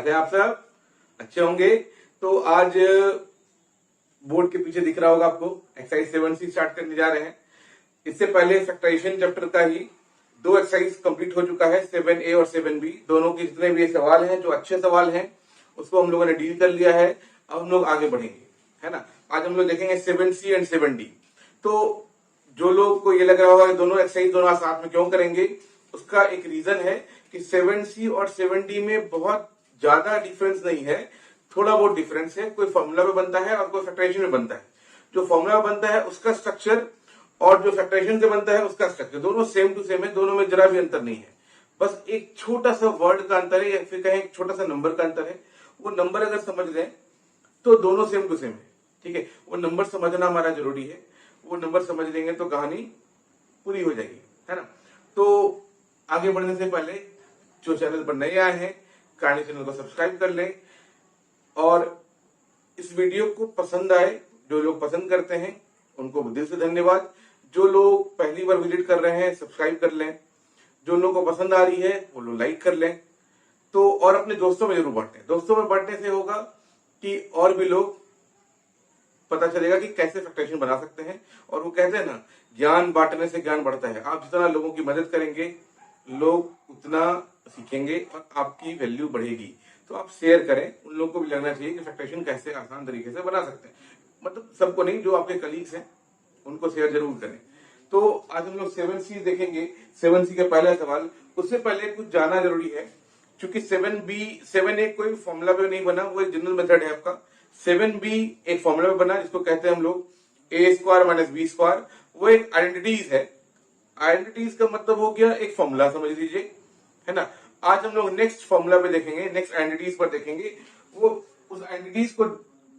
कैसे आप सब अच्छे होंगे। तो आज बोर्ड के पीछे दिख रहा होगा आपको एक्सरसाइज 7C स्टार्ट करने जा रहे हैं। इससे पहले फैक्टराइजेशन चैप्टर का ही 2 एक्सरसाइज कंप्लीट हो चुका है, 7A और 7B। दोनों के जितने भी सवाल हैं जो अच्छे सवाल हैं उसको हम लोगों ने डील कर लिया है। अब हम लोग आगे बढ़ेंगे, है ना। आज हम लोग देखेंगे 7C एंड 7D। तो जो लोग को ये लग रहा होगा कि दोनों एक्सरसाइज दोनों साथ में क्यों करेंगे, उसका एक रीजन है कि 7C और 7D में बहुत ज्यादा डिफरेंस नहीं है, थोड़ा बहुत डिफरेंस है। कोई फॉर्मूला में बनता है और कोई फैक्टराइजेशन में बनता है। जो फॉर्मूला में बनता है उसका स्ट्रक्चर और जो फैक्टराइजेशन से बनता है उसका स्ट्रक्चर दोनों सेम टू सेम है, दोनों में जरा भी अंतर नहीं है। बस एक छोटा सा वर्ड का अंतर है या फिर कहें एक छोटा सा नंबर का अंतर है। वो नंबर अगर समझ लें तो दोनों सेम टू सेम है, ठीक है। वो नंबर समझना हमारा जरूरी है, वो नंबर समझ लेंगे तो कहानी पूरी हो जाएगी, है ना। तो आगे बढ़ने से पहले जो चैनल पर नए आए हैं कहानी चैनल को सब्सक्राइब कर लें, और इस वीडियो को पसंद आए, जो लोग पसंद करते हैं उनको दिल से धन्यवाद। जो लोग पहली बार विजिट कर रहे हैं सब्सक्राइब कर लें, जो लोगों को पसंद आ रही है वो लोग लाइक कर लें। तो और अपने दोस्तों में जरूर बांटें। दोस्तों में बांटने से होगा कि और भी लोग पता चलेगा कि कैसे फैक्टराइजेशन बना सकते हैं। और वो कहते हैं ना, ज्ञान बांटने से ज्ञान बढ़ता है। आप जितना लोगों की मदद करेंगे लोग उतना सीखेंगे और आपकी वैल्यू बढ़ेगी। तो आप शेयर करें, उन लोगों को भी लगना चाहिए कि फैक्टराइजेशन कैसे आसान तरीके से बना सकते हैं। मतलब सबको नहीं, जो आपके कलीग्स हैं उनको शेयर जरूर करें। तो आज हम लोग 7C देखेंगे। 7C का पहला सवाल, उससे पहले कुछ जाना जरूरी है। क्योंकि 7A कोई फॉर्मूला पे नहीं बना, वो एक जनरल मेथड है आपका। 7B एक फॉर्मूला पे बना जिसको कहते हैं हम लोग A² माइनस B²। वो एक आइडेंटिटीज है। आइडेंटिटीज का मतलब हो गया एक फॉर्मूला, समझ लीजिए, है ना। आज हम लोग नेक्स्ट फॉर्मूला पे देखेंगे, नेक्स्ट आइडेंटिटीज पर देखेंगे। वो उस आइडेंटिटीज को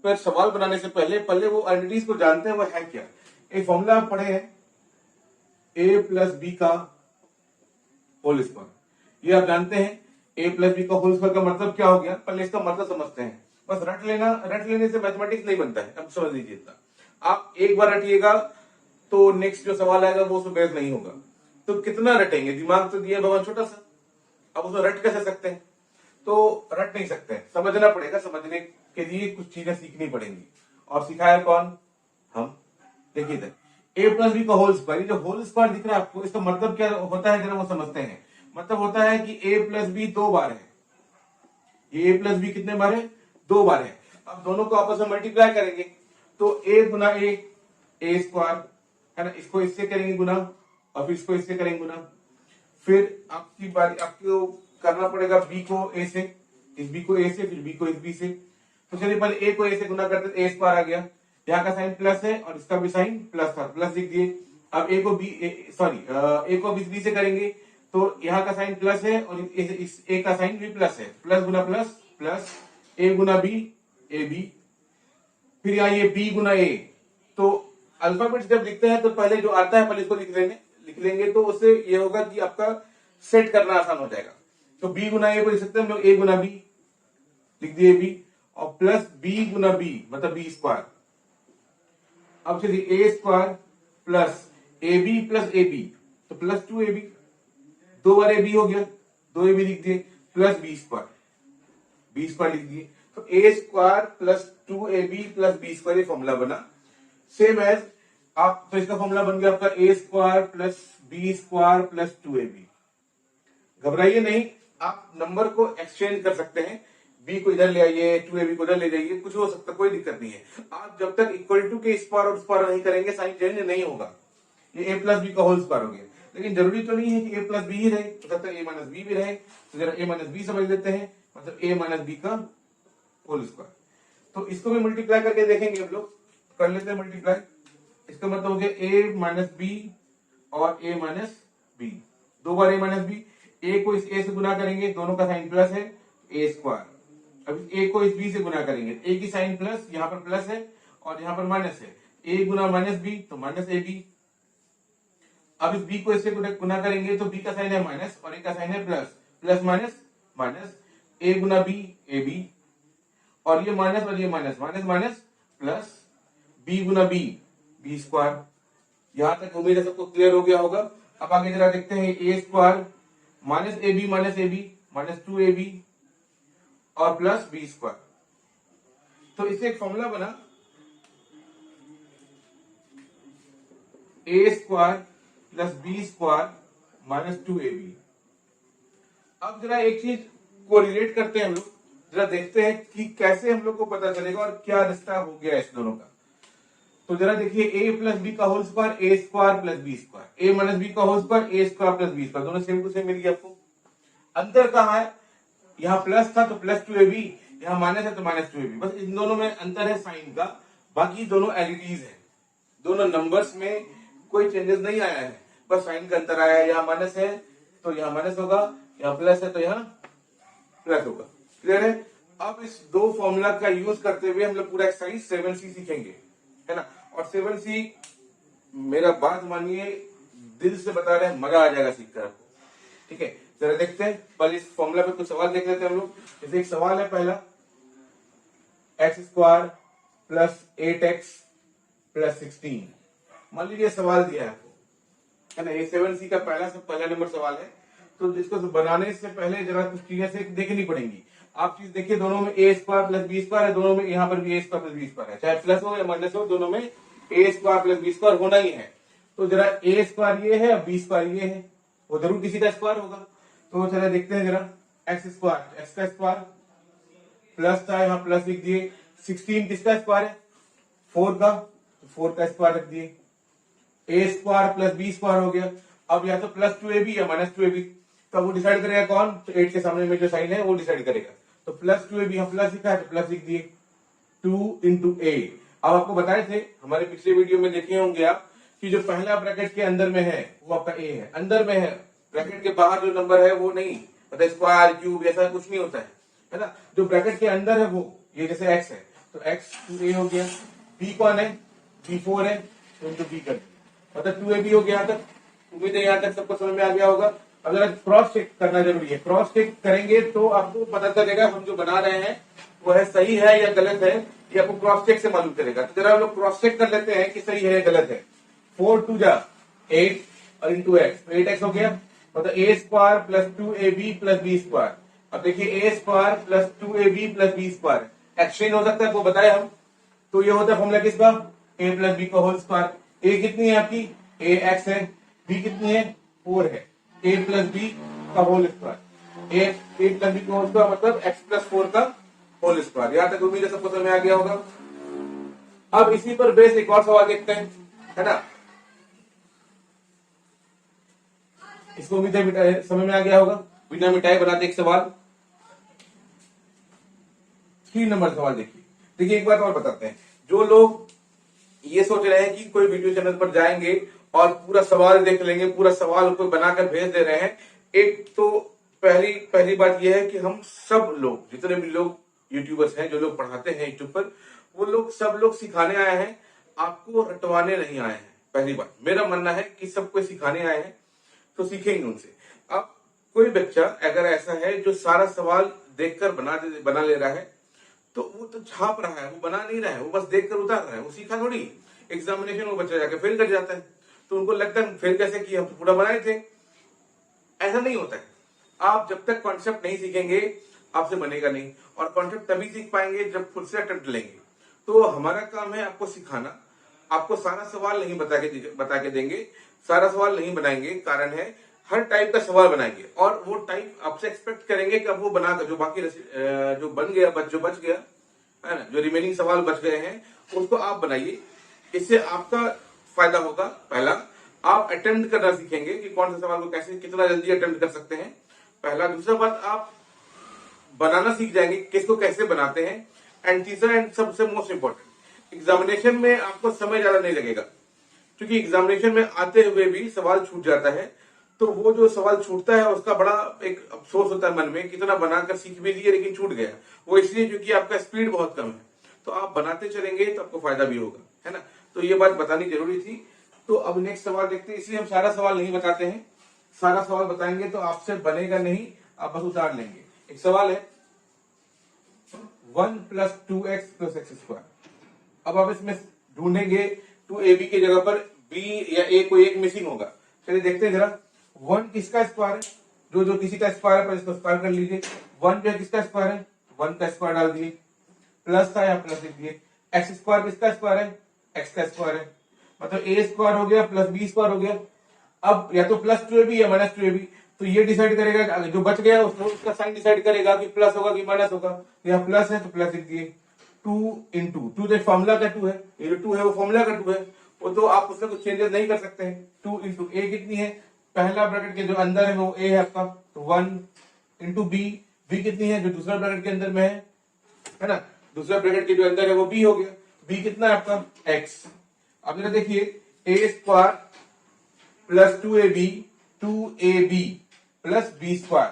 पर सवाल बनाने से पहले वो आइडेंटिटीज को जानते हैं वो है क्या। एक फॉर्मूला आप पढ़े हैं A+B का होल स्क्वायर, ये आप जानते हैं। A+B का होल स्क्वायर का मतलब क्या हो गया, पहले इसका मतलब समझते हैं। बस रट लेना, रट लेने से मैथमेटिक्स नहीं बनता है, अब समझ लीजिए इतना। आप एक बार रटिएगा तो नेक्स्ट जो सवाल आएगा वो उसमें बेस नहीं होगा। तो कितना रटेंगे, दिमाग तो दिया भगवान छोटा सा, अब उसमें रट कैसे सकते हैं। तो रट नहीं सकते हैं, समझना पड़ेगा। समझने के लिए कुछ चीजें सीखनी पड़ेंगी, और सिखाया कौन, हम। देखिए इधर A+B का होल स्क्वायर, ये जो होल स्क्वायर दिख रहा है आपको, इसका मतलब क्या होता है जरा वो समझते हैं। मतलब होता है कि A+B 2 बार है। ये A+B कितने बार है, 2 बार है। अब दोनों को आपस में मल्टीप्लाई करेंगे तो A गुना A² है ना, इसको इससे करेंगे गुना, और फिर इसको इससे करेंगे गुना। फिर आपकी बारी, आपको करना पड़ेगा B को A से, इस B को A से, फिर B को इस B से। तो चलिए पहले A को A से गुना करते, A² आ गया। यहाँ का साइन प्लस है और इसका भी साइन प्लस था, प्लस लिख दिए। अब A को B से करेंगे तो यहाँ का साइन प्लस है और इस A का साइन भी प्लस है। प्लस गुना प्लस, प्लस A गुना B, AB। फिर यहाँ ये B गुना A। तो अल्फाबेट्स जब लिखते हैं तो पहले जो आता है पहले इसको लिख लेंगे, तो उससे ये होगा कि आपका सेट करना आसान हो जाएगा। तो B गुना A को लिख सकते हैं हम लोग, A गुना B लिख दिए B, और प्लस B गुना B मतलब B²। अब चलिए A² plus AB plus AB, तो प्लस 2AB, 2 बार AB हो गया, 2AB लिख दिए, प्लस B² लिख दिए। तो A² plus 2AB plus B² ये फॉर्मूला बना, सेम एज आप। तो इसका फॉर्मूला बन गया आपका A² plus B² plus 2AB। घबराइए नहीं, आप नंबर को एक्सचेंज कर सकते हैं। B को इधर ले आइए, 2AB को इधर ले जाइए, कुछ हो सकता, कोई दिक्कत नहीं है। आप जब तक इक्वल टू के इस पार और उस पार नहीं करेंगे साइन चेंज नहीं होगा। ये A+B का होल स्क्वायर हो गया। लेकिन जरूरी तो नहीं है कि A+B ही रहे, हो सकता है A-B भी रहे। तो जरा A-B समझ लेते हैं, मतलब A-B का होल स्क्वायर। तो इसको भी मल्टीप्लाई करके देखेंगे हम लोग, कर लेते हैं मल्टीप्लाई। इसका मतलब हो गया A-B और A-B, 2 बार A-B। A को इस A से गुना करेंगे, दोनों का साइन प्लस है, A²। अब A को इस B से गुना करेंगे, A की साइन प्लस, यहाँ पर प्लस है और यहाँ पर माइनस है। A गुना माइनस B तो माइनस AB। अब इस B को इससे गुना करेंगे तो B का साइन है माइनस और A का साइन है plus, plus minus minus, A गुना B AB, और ये माइनस और ये minus, minus minus plus, B गुना B B²। यहां तक उम्मीद है सबको क्लियर हो गया होगा। अब आगे जरा देखते हैं A² minus AB minus AB minus 2AB, और प्लस बी स्क्वायर। तो इससे एक फॉर्मूला बना a square plus b square minus 2ab। अब जरा एक चीज को रिलेट करते हैं हम लोग, जरा देखते हैं कि कैसे हम लोग को पता चलेगा और क्या रिश्ता हो गया इस दोनों का। तो जरा देखिए a प्लस बी का whole square a square plus b square, a minus b का whole square a square plus b square, दोनों सेम टू सेम मिल गया आपको। अंतर कहाँ है, यहाँ प्लस था तो प्लस 2ab, यहाँ माइनस है तो माइनस 2ab, बस इन दोनों में अंतर है साइन का, बाकी दोनों एलिटीज है, दोनों नंबर्स में कोई चेंजेस नहीं आया है, बस साइन का अंतर आया है। यहाँ माइनस है तो यहाँ माइनस होगा, यहाँ प्लस है तो यहाँ प्लस होगा। क्लियर है। अब इस दो फॉर्मूला का यूज करते हुए हम लोग पूरा एक्सरसाइज 7C सीखेंगे, है ना। और 7C मेरा बात मानिए, दिल से बता रहे हैं, मजा आ जाएगा सीखकर आपको। ठीक है, जरा देखते हैं, पहले इस फॉर्मूला पे कुछ सवाल देख लेते हैं हम लोग। जैसे एक सवाल है पहला, x square plus 8x plus 16। मान लीजिए सवाल दिया है आपको, है ना। ये 7C का पहला नंबर सवाल है। तो जिसको बनाने से पहले जरा कुछ चीजें से देखनी पड़ेंगी। आप चीज देखिए, दोनों में ए स्क्वायर प्लस बी स्क्वायर है, दोनों में यहाँ पर भी ए स्क्वायर प्लस बी स्क्वायर है, चाहे प्लस हो या माइनस हो, दोनों में ए स्क्वायर प्लस बी स्क्वायर होना ही है। तो जरा ए स्क्वायर ये है, बी स्क्वायर ये है, वो जरूर किसी का स्क्वायर होगा। तो चलिए देखते हैं जरा, एक्स स्क्वायर, एक्स का स्क्वायर प्लस था, यहाँ प्लस लिख दिए। 16 किसका स्क्वायर है, 4 का, तो 4 का स्क्वायर रख दिए। ए स्क्वायर प्लस बी स्क्वायर हो गया। अब या तो प्लस 2ab या माइनस 2ab, तो वो डिसाइड करेगा कौन, तो 8 के सामने में जो साइन है वो डिसाइड करेगा। तो प्लस 2ab, यहाँ प्लस लिखा है तो प्लस लिख दिए, 2 इंटू ए। अब आपको बताए थे हमारे पिछले वीडियो में, देखे होंगे आप, कि जो पहला ब्रैकेट के अंदर में है वो आपका ए है, अंदर में है, ब्रैकेट के बाहर जो नंबर है वो नहीं, मतलब स्क्वायर क्यूब ऐसा कुछ नहीं होता है ना। जो ब्रैकेट के अंदर है वो, ये जैसे एक्स है तो एक्स 2a हो गया, बी कौन है, बी 4 है तो इनको बी कर दिया, मतलब 2ab हो गया। यहाँ तक उम्मीद है यहाँ तक सबको समझ में आ गया होगा। अब जरा क्रॉस चेक करना जरूरी है, क्रॉस चेक करेंगे तो आपको पता चलेगा हम जो बना रहे हैं वो है सही है या गलत है, ये आपको क्रॉस चेक से मालूम चलेगा। तो जरा हम लोग क्रॉस चेक कर लेते हैं कि सही है या गलत है। 4 2 जा 8 और इंटू एक्स, 8x हो गया, मतलब a square plus 2ab plus b square. अब देखिए a square plus 2ab plus b square exchange हो सकता है, वो बताए हम। तो ये होता है फॉर्मूला किसका, a प्लस बी का होल स्क्वायर। ए कितनी है आपकी, a x है, b कितनी है 4 है, a प्लस बी का whole square, a plus b का होल स्क्वायर मतलब x प्लस 4 का होल स्क्वायर। यहां तक उम्मीद है सबको समझ में आ गया होगा। अब इसी पर बेस एक और सवाल देखते हैं, है ना। इसको उम्मीद है समझ में आ गया होगा। बिना मिटाए बनाते एक सवाल, 3 नंबर सवाल देखिए। देखिए एक बात और बताते हैं, जो लोग ये सोच रहे हैं कि कोई वीडियो चैनल पर जाएंगे और पूरा सवाल देख लेंगे, पूरा सवाल को बनाकर भेज दे रहे हैं, एक तो पहली बात यह है कि हम सब लोग, जितने भी लोग यूट्यूबर्स हैं, जो लोग पढ़ाते हैं यूट्यूब पर, वो लोग सब लोग सिखाने आए हैं, आपको रटवाने नहीं आए हैं। पहली बात मेरा मानना है कि सबको सिखाने आए हैं तो सीखेंगे उनसे। अब कोई बच्चा अगर ऐसा है जो सारा सवाल देखकर बना ले रहा है, तो वो तो छाप रहा है, वो बना नहीं रहा है, वो बस देखकर उतार रहा है, वो सीखा थोड़ी। एग्जामिनेशन वो बच्चा जाके फेल कर जाता है, तो उनको लगता है फेल कैसे किया, हम तो पूरा बनाए थे। ऐसा नहीं होता है। आप जब तक कॉन्सेप्ट नहीं सीखेंगे आपसे बनेगा नहीं, और कॉन्सेप्ट तभी सीख पाएंगे जब खुद से अटेम्प्ट लेंगे। तो हमारा काम है आपको सिखाना। आपको सारा सवाल नहीं बता के देंगे, सारा सवाल नहीं बनाएंगे, कारण है हर टाइप का सवाल बनाएंगे, और वो टाइप आपसे एक्सपेक्ट करेंगे कि अब वो बनाकर जो बाकी जो बन गया, जो बच गया है ना, जो रिमेनिंग सवाल बच गए हैं उसको आप बनाइए। इससे आपका फायदा होगा। पहला, आप अटेम्प्ट करना सीखेंगे कि कौन से सवाल को कैसे कितना जल्दी अटेम्प्ट कर सकते हैं, पहला। दूसरा बात, आप बनाना सीख जाएंगे, किसको कैसे बनाते हैं। एंड तीसरा एंड सबसे मोस्ट इंपॉर्टेंट, एग्जामिनेशन में आपको समय ज्यादा नहीं लगेगा, क्योंकि एग्जामिनेशन में आते हुए भी सवाल छूट जाता है। तो वो जो सवाल छूटता है उसका बड़ा एक अफसोस होता है मन में, कितना बनाकर सीख भी लिए लेकिन छूट गया। वो इसलिए क्योंकि आपका स्पीड बहुत कम है। तो आप बनाते चलेंगे तो आपको फायदा भी होगा, है ना। तो ये बात बतानी जरूरी थी। तो अब नेक्स्ट सवाल देखते हैं। इसलिए हम सारा सवाल नहीं बताते हैं, सारा सवाल बताएंगे तो आपसे बनेगा नहीं, आप बस उतार लेंगे। एक सवाल है 1 plus 2x plus x square. अब आप इसमें ढूंढेंगे 2ab की जगह पर b या a कोई एक मिसिंग होगा। चलिए देखते हैं जरा। 1 किसका स्क्वायर है, जो किसी का स्क्वायर है पर इसको स्क्वायर कर लीजिए। 1 जो है किसका स्क्वायर है, 1 का स्क्वायर डाल दिए, प्लस था या प्लस लिख दिए। एक्स स्क्वायर किसका स्क्वायर है? एक्स का स्क्वायर है, मतलब ए स्क्वायर हो गया प्लस बी स्क्वायर हो गया। अब या तो प्लस 2ab या माइनस 2ab, तो ये डिसाइड करेगा, जो बच गया उसका साइन डिसाइड करेगा कि प्लस होगा कि माइनस होगा। यहाँ प्लस है तो प्लस लिख दिए, 2 इंटू 2 तो फॉर्मूला का 2 है, ये जो 2 है वो फॉर्मूला का 2 है, वो तो आप उसमें कुछ चेंजेस नहीं कर सकते हैं। 2 इंटू ए कितनी है, पहला ब्रैकेट के जो अंदर है वो ए है आपका, तो 1 इंटू बी, बी कितनी है जो दूसरा ब्रैकेट के अंदर में है ना, दूसरा ब्रैकेट के जो अंदर है वो बी हो गया, बी कितना है आपका एक्स। अब जरा देखिए a square plus 2ab plus b square,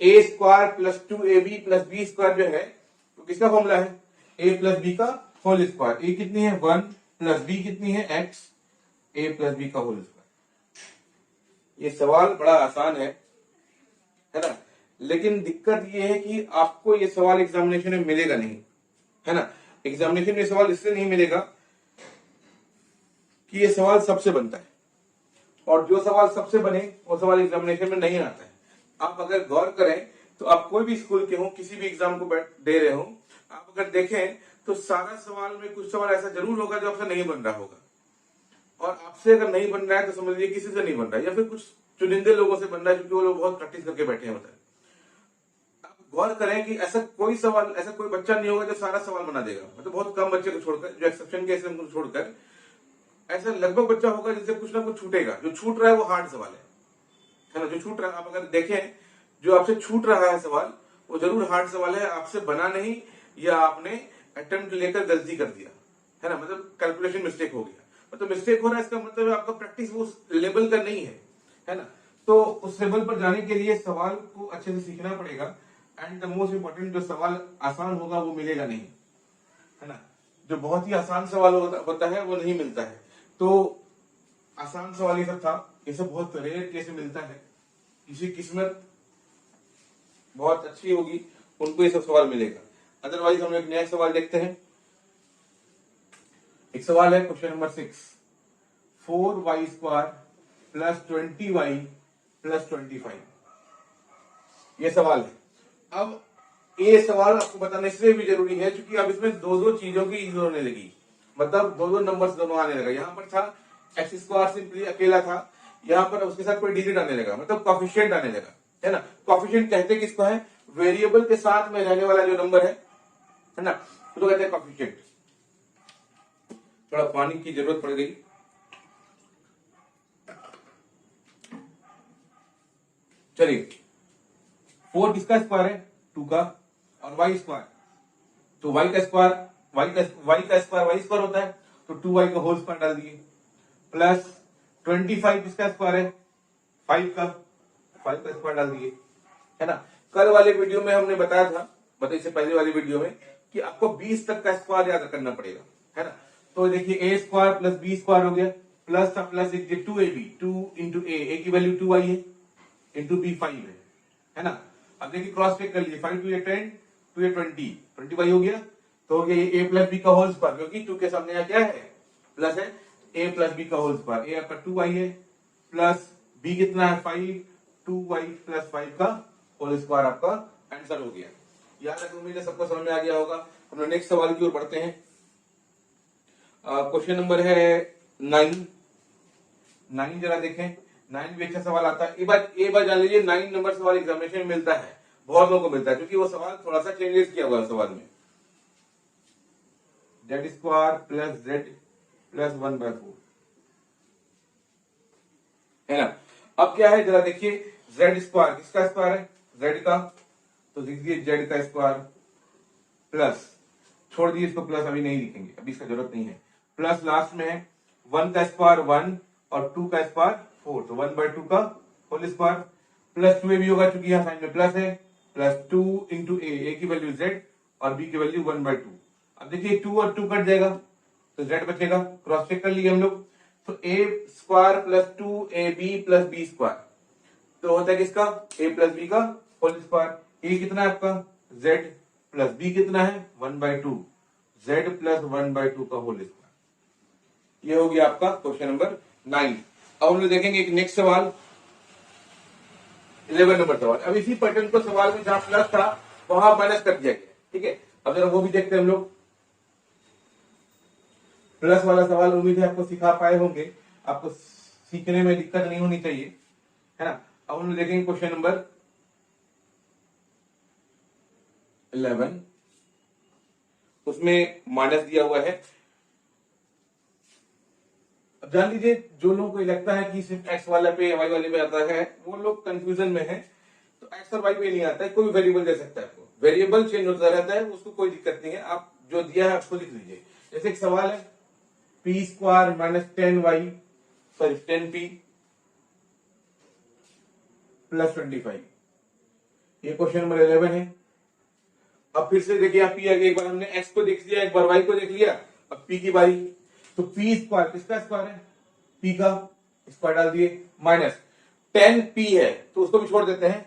a square plus 2ab plus b square जो है तो किसका फॉर्मूला है, ए प्लस बी का होल स्क्वायर। ए कितनी है 1 प्लस बी कितनी है एक्स, ए प्लस बी का होल स्क्वायर। ये सवाल बड़ा आसान है ना, लेकिन दिक्कत ये है कि आपको ये सवाल एग्जामिनेशन में मिलेगा नहीं, है ना। एग्जामिनेशन में सवाल इसलिए नहीं मिलेगा कि ये सवाल सबसे बनता है, और जो सवाल सबसे बने वो सवाल एग्जामिनेशन में नहीं आता है। आप अगर गौर करें तो आप कोई भी स्कूल के हो, किसी भी एग्जाम को दे रहे हो, आप अगर देखें तो सारा सवाल में कुछ सवाल ऐसा जरूर होगा जो आपसे नहीं बन रहा होगा, और आपसे अगर नहीं बन रहा है तो समझ लीजिए किसी से नहीं बन रहा है, या फिर कुछ चुनिंदे लोगों से बन रहा है क्योंकि वो लोग बहुत प्रैक्टिस करके बैठे हैं होता है। आप गौर करें कि ऐसा कोई सवाल, ऐसा कोई बच्चा नहीं होगा जो सारा सवाल बना देगा, मतलब बहुत कम बच्चे को छोड़कर, जो एक्सेप्शन के केस को छोड़कर ऐसा लगभग बच्चा होगा जिससे कुछ ना कुछ छूटेगा। जो छूट रहा है वो हार्ड सवाल है ना, जो छूट रहा है, आप अगर देखें जो आपसे छूट रहा है सवाल वो जरूर हार्ड सवाल है, आपसे बना नहीं, या आपने अटेम्प्ट लेकर गलती कर दिया, है ना, मतलब कैलकुलेशन मिस्टेक हो गया। मतलब मिस्टेक हो रहा है इसका मतलब आपका प्रैक्टिस वो उस लेवल का नहीं है ना। तो उस लेवल पर जाने के लिए सवाल को अच्छे से सीखना पड़ेगा, एंड द मोस्ट इंपॉर्टेंट जो सवाल आसान होगा वो मिलेगा नहीं, है ना। जो बहुत ही आसान सवाल होता है वो नहीं मिलता है। तो आसान सवाल ये सब था, ये सब बहुत रेयर केस में मिलता है, किसी किस्मत बहुत अच्छी होगी उनको ये सब सवाल मिलेगा, अदरवाइज हम एक नया सवाल देखते हैं। एक सवाल है question number 6, 4y square plus 20y plus 25, ये सवाल है। अब ये सवाल आपको बताना इसलिए भी जरूरी है क्योंकि अब इसमें दो चीजों की यूज होने लगी, मतलब दो नंबर्स दोनों आने लगा। यहाँ पर था एक्स स्क्वायर सिंपली अकेला था, यहाँ पर उसके साथ कोई डिजिट आने लगा, मतलब कॉफिशिएंट आने लगा, है ना। कॉफिशिएंट कहते किसको है, वेरिएबल के साथ में रहने वाला जो नंबर है ना, तो कहते हैं कॉफिशिएंट। थोड़ा पानी की जरूरत पड़ गई। चलिए 4 किसका स्क्वायर है, 2 का, और y स्क्वायर, तो y का स्क्वायर y स्क्वायर होता है, तो 2y का होल स्क्वायर डाल दिए, प्लस 25 किसका स्क्वायर है, 5 का स्क्वायर डाल दिए, है ना। कल वाले वीडियो में हमने बताया था, इससे पहले वाली वीडियो में, कि आपको 20 तक का स्क्वायर याद करना पड़ेगा, है ना। तो देखिए a square plus b square हो गया, प्लस था प्लस 2ab, 2 इंटू ए की वैल्यू 2y है, इंटू बी 5 है ना। अब देखिए क्रॉस चेक कर लीजिए, 5 2 10, 2 20, 20y हो गया, तो हो गया ये a प्लस बी का होल स्क्वायर, क्योंकि 2 के सामने क्या है, प्लस है, a प्लस बी का होल स्क्वायर, a आपका 2y है, प्लस b कितना है 5, 2y प्लस 5 का होल स्क्वायर आपका आंसर हो गया। याद रखो, उम्मीद है सबको समझ में आ गया होगा। हम लोग नेक्स्ट सवाल की ओर बढ़ते हैं। क्वेश्चन नंबर है 9 जरा देखें, 9 भी अच्छा सवाल आता है। एक बार जान लीजिए 9 नंबर सवाल एग्जामिनेशन में मिलता है, बहुत लोगों को मिलता है, क्योंकि वो सवाल थोड़ा सा चेंजेस किया हुआ है सवाल में। Z square plus Z plus 1/4, है ना। अब क्या है जरा देखिए, जेड स्क्वायर किसका स्क्वायर है, जेड का, तो लिखिए जेड का स्क्वायर, प्लस छोड़ दिए इसको, प्लस अभी नहीं लिखेंगे, अभी इसका जरूरत नहीं है, प्लस लास्ट में है 1 का स्क्वायर 1 और 2 का स्क्वायर 4, तो 1/2 का होल स्क्वायर, प्लस 2ab होगा चूंकि यहाँ साइन में प्लस है, प्लस 2 इंटू ए की वैल्यू z और b की वैल्यू 1/2। अब देखिए 2 और 2 कट जाएगा तो z बचेगा, क्रॉस चेक कर लिए हम लोग, तो a square plus 2ab plus b square, तो होता है किसका, a प्लस b का होल स्क्वायर। a कितना है आपका z, प्लस b कितना है 1/2, z प्लस 1/2 का होल स्क्वायर। ये हो गया आपका क्वेश्चन नंबर 9। अब हम लोग देखेंगे एक नेक्स्ट सवाल, 11 नंबर सवाल। अब इसी पैटर्न को सवाल में जहां प्लस था वहां माइनस कर दिया गया, ठीक है, अब जरा वो भी देखते हैं हम लोग। प्लस वाला सवाल उम्मीद है आपको सिखा पाए होंगे, आपको सीखने में दिक्कत नहीं होनी चाहिए, है ना। अब हम देखेंगे क्वेश्चन नंबर 11, उसमें माइनस दिया हुआ है। अब जान लीजिए, जो लोगों को लगता है कि सिर्फ एक्स वाले पे वाई वाले पे आता है, वो लोग कंफ्यूजन में है। तो एक्स और वाई पे नहीं आता है, कोई वेरिएबल दे सकता है आपको, वेरिएबल चेंज होता रहता है, उसको कोई दिक्कत नहीं है, आप जो दिया है उसको लिख लीजिए। जैसे एक सवाल है P square minus 10y sorry 10p plus 25, ये क्वेश्चन नंबर 11 है। अब फिर से देखिए, आप पी आगे, एक बार हमने एक्स को देख लिया, एक बार वाई को देख लिया, अब पी की बारी। तो पी स्क्वायर किसका स्क्वायर है, पी का स्क्वायर डाल दिए, माइनस 10p है तो उसको भी छोड़ देते हैं।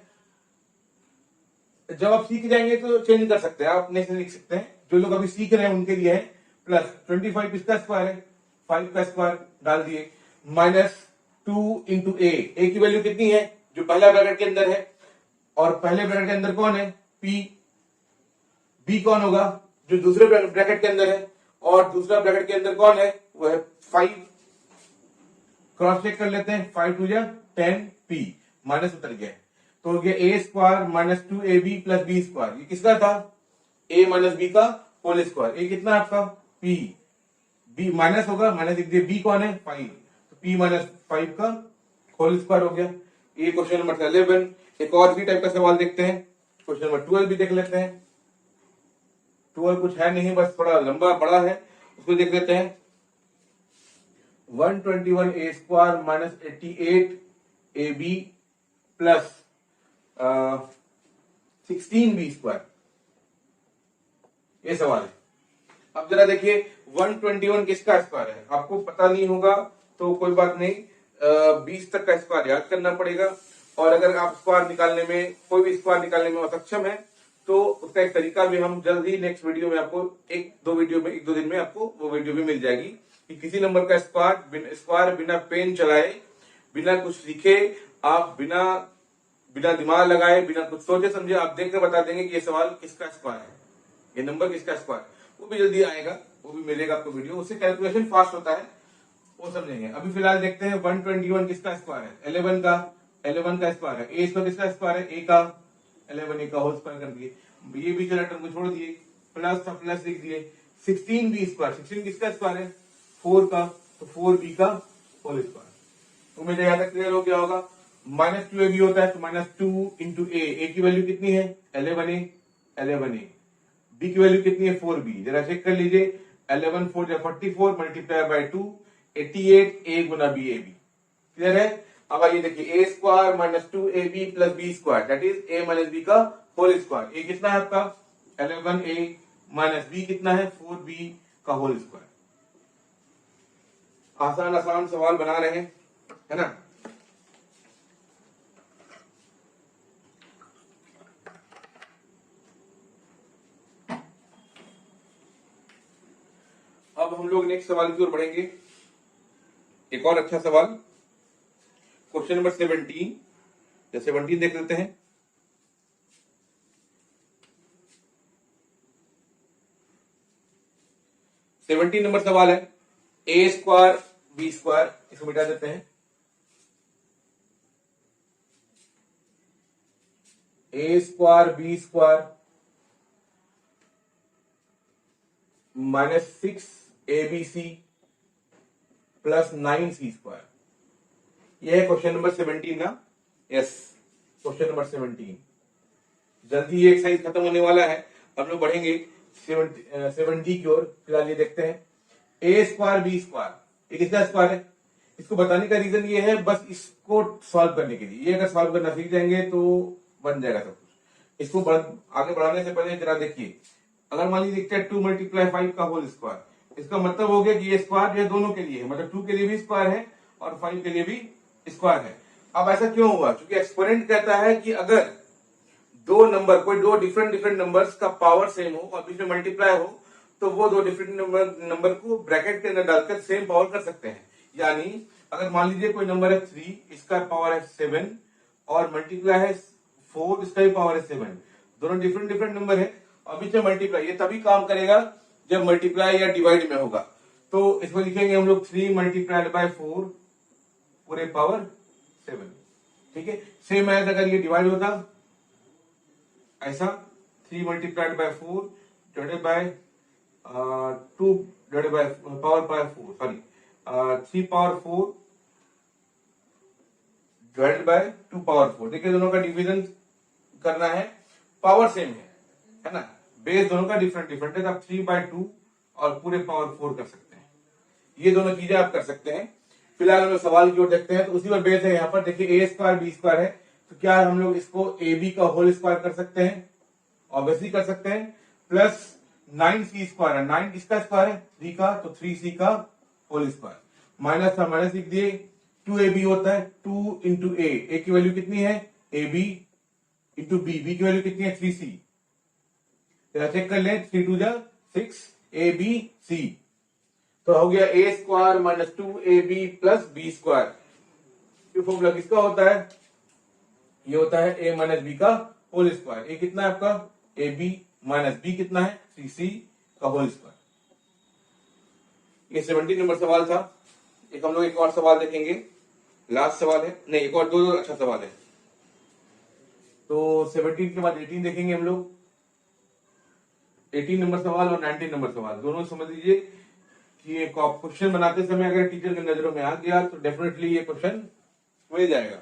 जब आप सीख जाएंगे तो चेंज कर सकते हैं, आप नहीं से लिख सकते हैं, जो लोग अभी सीख रहे हैं उनके लिए है। प्लस 25 किसका स्क्वायर है, 5 का स्क्वायर डाल दिए, माइनस 2 इंटू ए की वैल्यू कितनी है, जो पहला ब्रैकेट के अंदर है, और पहले ब्रैकेट के अंदर कौन है, पी। बी कौन होगा, जो दूसरे ब्रैकेट के अंदर है, और दूसरा ब्रैकेट के अंदर कौन है, वो है 5। क्रॉस चेक कर लेते हैं, 5 टू जा 10p, माइनस उतर गया, तो हो गया a square minus 2ab plus b square. ये किसका था, a माइनस बी का होल स्क्वायर। ए कितना आपका p, b माइनस होगा, माइनस लिख दिए, b कौन है 5, तो p माइनस 5 का होल स्क्वायर हो गया। ये क्वेश्चन नंबर 11। एक और भी टाइप का सवाल देखते हैं, क्वेश्चन नंबर 12 भी देख लेते हैं। 12 कुछ है नहीं, बस थोड़ा लंबा बड़ा है, उसको देख लेते हैं। 121 a square minus 88 a b plus 16 b square, ये सवाल है। अब जरा देखिए, 121 किसका स्क्वायर है, आपको पता नहीं होगा तो कोई बात नहीं, 20 तक का स्क्वायर याद करना पड़ेगा। और अगर आप स्क्वायर निकालने में, कोई भी स्क्वायर निकालने में असक्षम है, तो उसका एक तरीका भी हम जल्द ही नेक्स्ट वीडियो में आपको, एक दो दिन में आपको वो वीडियो भी मिल जाएगी कि किसी नंबर का स्क्वायर बिना पेन चलाए, बिना कुछ सीखे, आप बिना दिमाग लगाए, बिना कुछ सोचे समझे आप देख कर बता देंगे कि ये सवाल किसका स्क्वायर है, ये नंबर किसका स्क्वायर। वो भी जल्दी आएगा, वो भी मिलेगा आपको वीडियो, उससे कैलकुलेशन फास्ट होता है, वो समझेंगे। अभी फिलहाल देखते हैं 121 किसका स्क्वायर है, 11 का स्क्वायर है। ए इसका किसका स्क्वायर है, ए का, 11 ए का होल स्क्वायर कर दिए, ये बीच वाला टर्म को छोड़ दिए, प्लस लिख दिए। 16 बी स्क्वायर, 16 किसका स्क्वायर है, 4 का, तो 4b का होल स्क्वायर। उम्मीद है यहाँ तक क्लियर हो गया होगा। माइनस 2ab होता है, तो माइनस 2 इंटू ए की वैल्यू कितनी है 11a, बी की वैल्यू कितनी है 4b, जरा चेक कर लीजिए, 11 4 44 मल्टीप्लाई बाय 2, 88 a गुना b ab, क्लियर है। अब आइए देखिए, a square minus 2ab plus b square, that is a minus b का होल स्क्वायर। ए कितना है आपका 11a माइनस बी कितना है 4b का होल स्क्वायर। आसान आसान सवाल बना रहे हैं, है ना। अब हम लोग नेक्स्ट सवाल की ओर बढ़ेंगे। एक और अच्छा सवाल, क्वेश्चन नंबर 17, या 17 देख लेते हैं। नंबर सवाल है, ए स्क्वायर बी स्क्वायर, इसको मिटा देते हैं। A square b square minus 6abc plus 9c square, यह है क्वेश्चन नंबर 17 ना, यस क्वेश्चन नंबर 17। जल्दी ये एक्सरसाइज खत्म होने वाला है, हम लोग बढ़ेंगे 70 की ओर। फिलहाल ये देखते हैं, ए स्क्वायर बी स्क्वायर, ये किसका स्क्वायर है, इसको बताने का रीजन ये है, बस इसको सॉल्व करने के लिए, ये अगर सॉल्व करना सीख जाएंगे तो बन जाएगा सब कुछ। इसको आगे बढ़ाने से पहले जरा देखिए, अगर मान लीजिए देखते हैं 2 मल्टीप्लाई 5 का होल स्क्वायर, इसका मतलब हो गया कि ये स्क्वायर जो है दोनों के लिए है, मतलब 2 के लिए भी स्क्वायर है और 5 के लिए भी स्क्वायर है। अब ऐसा क्यों हुआ, क्योंकि एक्सपोनेंट कहता है कि अगर दो नंबर, कोई दो डिफरेंट नंबर्स का पावर सेम हो और बीच में मल्टीप्लाई हो, तो वो दो डिफरेंट नंबर को ब्रैकेट के अंदर डालकर सेम पावर कर सकते हैं। यानी अगर मान लीजिए कोई नंबर है 3, इसका पावर है 7 और मल्टीप्लाई है 4, इसका भी पावर है 7, दोनों डिफरेंट नंबर है, और बीच में मल्टीप्लाई, ये तभी काम करेगा जब मल्टीप्लाई या डिवाइड में होगा। तो इसमें लिखेंगे हम लोग 3 मल्टीप्लाइड बाय 4 पूरे पावर 7। ठीक है, सेम एज अगर ये डिवाइड होता ऐसा 3 multiplied by 4 divided by 2 divided by power bye 4, sorry 3 power 4 divided by 2 power 4। देखिए दोनों का डिवीजन करना है, पावर सेम है ना, बेस दोनों का डिफरेंट डिफरेंट है, तो आप 3/2 और पूरे पावर 4 कर सकते हैं। ये दोनों चीजें आप कर सकते हैं। फिलहाल हम लोग सवाल की ओर देखते हैं, तो उसी पर बेस है। यहाँ पर देखिए a² b² है, तो क्या हम लोग इसको ab का होल स्क्वायर कर सकते हैं? ऑब्वियसली कर सकते हैं। प्लस 9c² है, 9 किसका स्क्वायर है? 3 का, तो 3c का होल स्क्वायर। माइनस का माइनस लिख दिए, 2ab होता है 2 इंटू a की वैल्यू कितनी है? ab इंटू b की वैल्यू कितनी है? 3c। चेक कर ले, 3 2 6 abc, तो हो गया a² minus 2ab plus b²। ये फॉर्मूला किसका होता है? ये होता है a माइनस b का होल स्क्वायर। ए कितना है आपका? ab माइनस b कितना है? 3c का होल स्क्वायर। ये 17 नंबर सवाल था। एक हम लोग एक और सवाल देखेंगे, लास्ट सवाल है, नहीं एक और दो अच्छा सवाल है। तो 17 के बाद 18 देखेंगे हम लोग। 18 नंबर सवाल और 19 नंबर सवाल दोनों समझ लीजिए कि ये क्वेश्चन बनाते समय अगर टीचर की नजरों में आ गया तो डेफिनेटली ये क्वेश्चन हो जाएगा,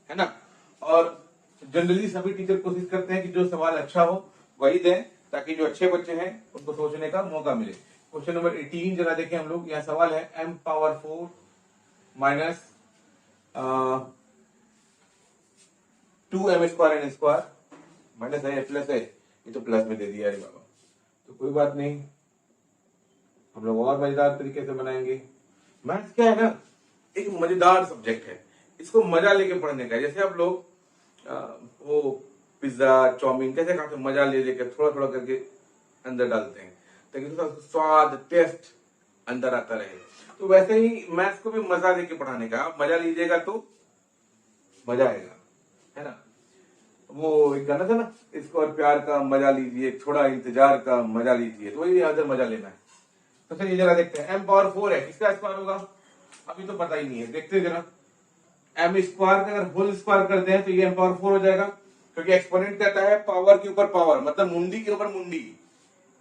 है ना। और जनरली सभी टीचर कोशिश करते हैं कि जो सवाल अच्छा हो वही दें, ताकि जो अच्छे बच्चे हैं उनको सोचने का मौका मिले। क्वेश्चन नंबर 18 जरा देखें हम लोग। यहाँ सवाल है m power 4 minus 2m² n square, minus है प्लस है, ये तो प्लस में दे दिया है बाबा, तो कोई बात नहीं, हम लोग और मजेदार तरीके से बनाएंगे। मैथ्स क्या है ना, एक मजेदार सब्जेक्ट है, इसको मजा लेके पढ़ने का है। जैसे आप लोग वो पिज्जा चाउमीन कैसे खाते हैं, मजा ले लेकर थोड़ा थोड़ा करके अंदर डालते हैं ताकि उसका स्वाद टेस्ट अंदर आता रहे। तो वैसे ही मैथ्स को भी मजा लेके पढ़ाने का, आप मजा लीजिएगा तो मजा आएगा, है ना। वो एक गाना था ना, इसको और प्यार का मजा लीजिए, थोड़ा इंतजार का मजा लीजिए, तो वही अंदर मजा लेना है। तो चलिए जरा देखते हैं, m पावर 4 है, किसका स्क्वायर होगा? अभी तो पता ही नहीं है, देखते हैं जरा। m स्क्वायर का अगर होल स्क्वायर करते हैं तो ये m पावर 4 हो जाएगा, क्योंकि एक्सपोनेंट कहता है पावर के ऊपर पावर, मतलब मुंडी के ऊपर मुंडी,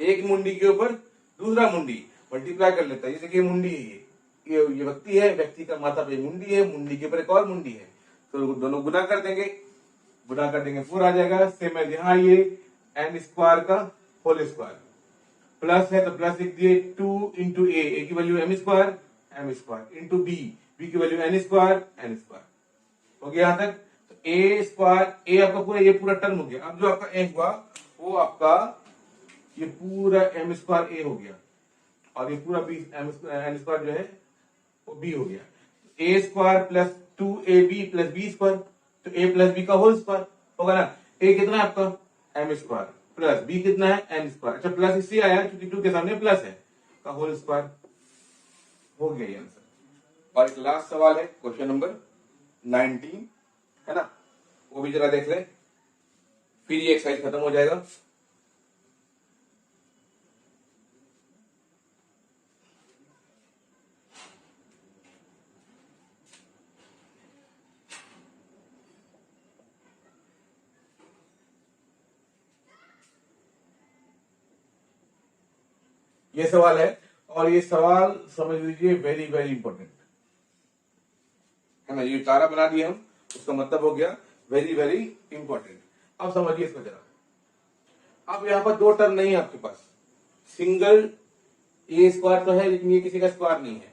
एक मुंडी के ऊपर दूसरा मुंडी मल्टीप्लाई कर लेता है। ये देखिए मुंडी है, ये व्यक्ति है, व्यक्ति का माथा पे मुंडी है, मुंडी के ऊपर एक और मुंडी है, तो दोनों गुना कर देंगे, गुना कर देंगे 4 आ जाएगा। सेम है यहाँ ये m स्क्वायर का होल स्क्वायर, प्लस है तो प्लस लिख दिए 2 इंटू ए की value m square into b की वैल्यू n स्क्वायर हो गया यहाँ तक। तो a स्क्वायर, a आपका पूरा, ये पूरा टर्म हो गया। अब जो आपका a हुआ वो आपका ये पूरा m स्क्वायर a हो गया, और ये पूरा b n स्क्वायर जो है वो b हो गया। a square plus 2ab plus b square, तो a प्लस b का होल स्क्वायर होगा ना। a कितना है आपका? m स्क्वायर, प्लस b कितना है? n square. अच्छा प्लस इससे आया क्योंकि 2 के सामने प्लस है, का होल स्क्वायर हो गया ये आंसर। और एक लास्ट सवाल है क्वेश्चन नंबर 19, है ना, वो भी जरा देख ले, फिर ये एक्सरसाइज खत्म हो जाएगा। ये सवाल है, और ये सवाल समझ लीजिए वेरी वेरी इंपॉर्टेंट है ना। ये तारा बना दिया हम, उसका मतलब हो गया वेरी वेरी इंपॉर्टेंट। अब समझिए इसको जरा। अब यहाँ पर दो टर्म नहीं है आपके पास, सिंगल ए स्क्वायर तो है लेकिन ये किसी का स्क्वायर नहीं है।